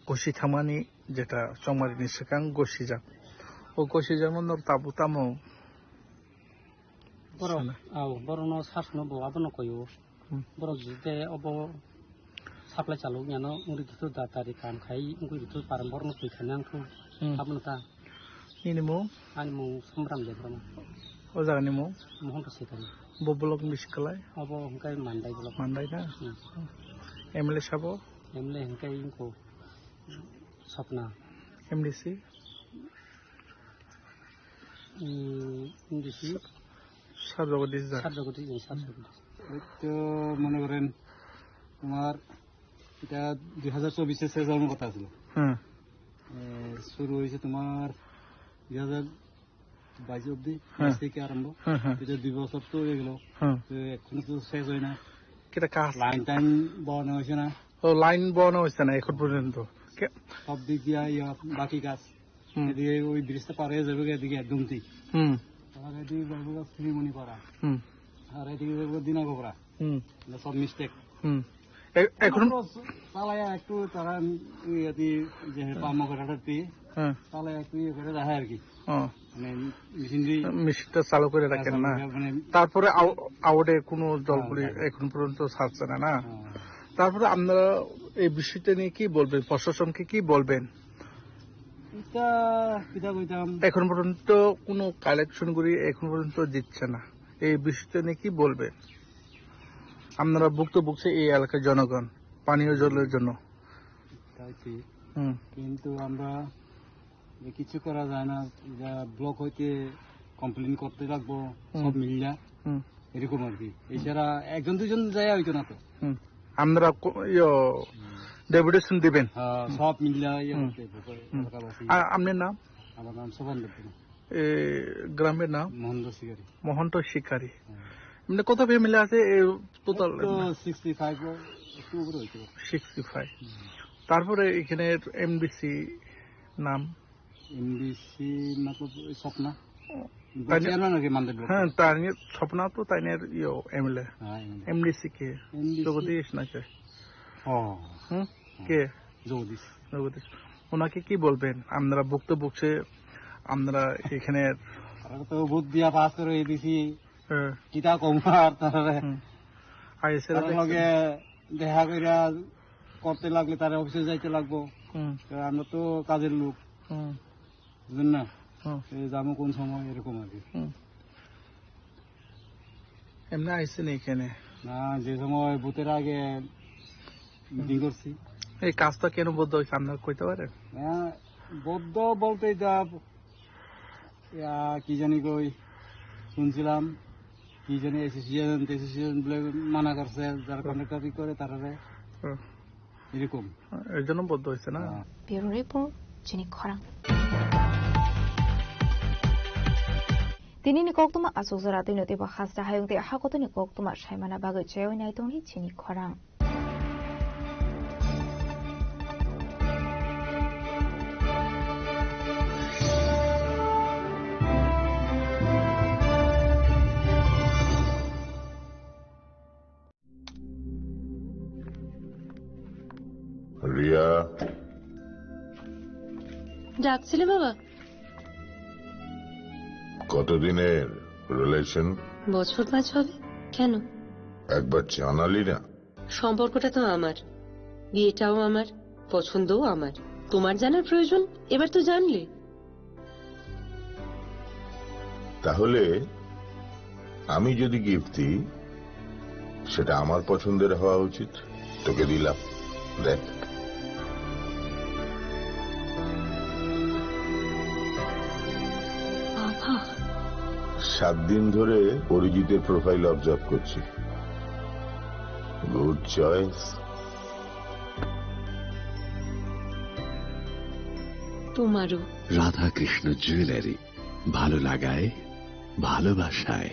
গসি থামানি যেটা চমারিনি সেকাং গসিজা ও গসিজা মন তাবু তামো বরং বরং সাসনো বআবনো কয়ো বরং জিতে অব সাপ্লাই চালু জ্ঞানো উরি দিতো দাতারি কাম খাই উরি দিতো পারম বরং কইখানে আंखौ হাবনতা নিনিমো আনিমো সম্রাম जेब्रामा ও জানিমো মোহন সেখানে ববলক মিশকলাই অব হংকাই মান্দাই ব্লক মান্দাই না এমএলএ সাবো এমএলএ হংকাই ইনকো सपना एमडीसी एमडीसी সারজগদীশ তো মনে করেন তোমার এটা 2024 এর শেষ হওয়ার কথা ছিল শুরু হয়েছে তোমার 2022 অবধি থেকে আরম্ভ এটা 2 বছর তো হয়ে গেল এখনো তো শেষ হয় না কেটা কাজ লাইন টাইম বানানো হয়েছে না ও লাইন বানানো হয়েছে না এখন পর্যন্ত সব দিক দিয়ে বাকি কাজ এদিকে ওই ব্রিজটা পার হয়ে যাবে এদিকে দুমতি আর এদিকে যাবো শ্রীমণি পাড়া আর এদিকে যাবো দিনাগোপড়া সব মিস্টেক এখন চালায় একটু তারা যে পাম্মা করাটা চালায় একটু ইয়ে করে রাখে আর কি মানে মেশিনটা চালু করে রাখেন না তারপরে আউটে কোনো জলগুলি এখন পর্যন্ত ছাড়ছে না তারপরে আপনারা এই বিষয়টা নিয়ে কি বলবেন প্রশাসনকে কি বলবেন এখন পর্যন্ত কোনো কালেকশন করি এখন পর্যন্ত দিচ্ছে না এই বিষয়টা নিয়ে কি বলবেন আপনারা ভুক্তভোগী এই এলাকার জনগণ পানীয় জলের জন্য কিন্তু আমরা কিছু করা যায় না ব্লক হইতে কমপ্লেন করতে লাগবো সব মিলিয়া এরকম আর কি এছাড়া একজন দুজন যায় হইতো না তো আপনারা ডেপুটেশন দিবেন সব মিলিয়া আপনার নাম আমার নাম সোপান গ্রামের নাম মহন্ত শিকারী মানে কত ফ্যামিলি আছে টোটাল 65 তারপরে এখানে এমডিসি নাম এমডিসি মতলব স্বপ্না হ্যাঁ তাইনের স্বপ্ন তো তাইনের এমএলএ এমডিসি কে জগদীশ নাকি কে জগদীশ ওনাকে কি বলবেন? আপনারা ভুক্ত বুকছে আমরা এখানে তো ভোট দিয়া পাস করে দিছি কিতা কমার তারে লগে দেখা কইরা করতে লাগলে তার অফিসে যাইতে লাগবো। আমরা তো কাজের লোক, বুঝলেন না, যাবো কোন সময় এরকম আর কি। এমনি আইসেন এখানে না, যে সময় ভোটের আগে মিটিং করছি। এই কাজটা কেন বদ্ধ হয়েছে আপনার কইতে পারেন? বদ্ধ বলতে যা কি জানি কই শুনছিলাম, কি জানি এসোসিয়েশন বলে মানা করছে, যারা কন্ট্রাক্টর করে তারা এরকম, এর জন্য বদ্ধ হয়েছে না। ব্যুরো রিপোর্ট জিনি খরাং তিনি কক্তমা আসুজরা তিনি তেবা খাসরা হায়ুতে হাকতনি কক্তমা সাইমানা বাগৈ চেয়ই নাইতনি জিনি খরাং রিয়া, ডাকছিলে বাবা? কতদিনের রিলেশন? বছর 5 হবে। কেন? একবার জানালি না? সম্পর্কটা তো আমার, বিয়েটাও আমার, পছন্দও আমার। তোমার জানার প্রয়োজন এবার তো জানলে। তাহলে আমি যদি গিফট দিই সেটা আমার পছন্দের হওয়া উচিত। তোকে দিলাম, দেখ। বাবা, 7 দিন ধরে অরিজিতের প্রোফাইল অবজার্ভ করছি। Good choice. তোমারও। রাধাকৃষ্ণ জুয়েলারি, ভালো লাগায় ভালোবাসায়।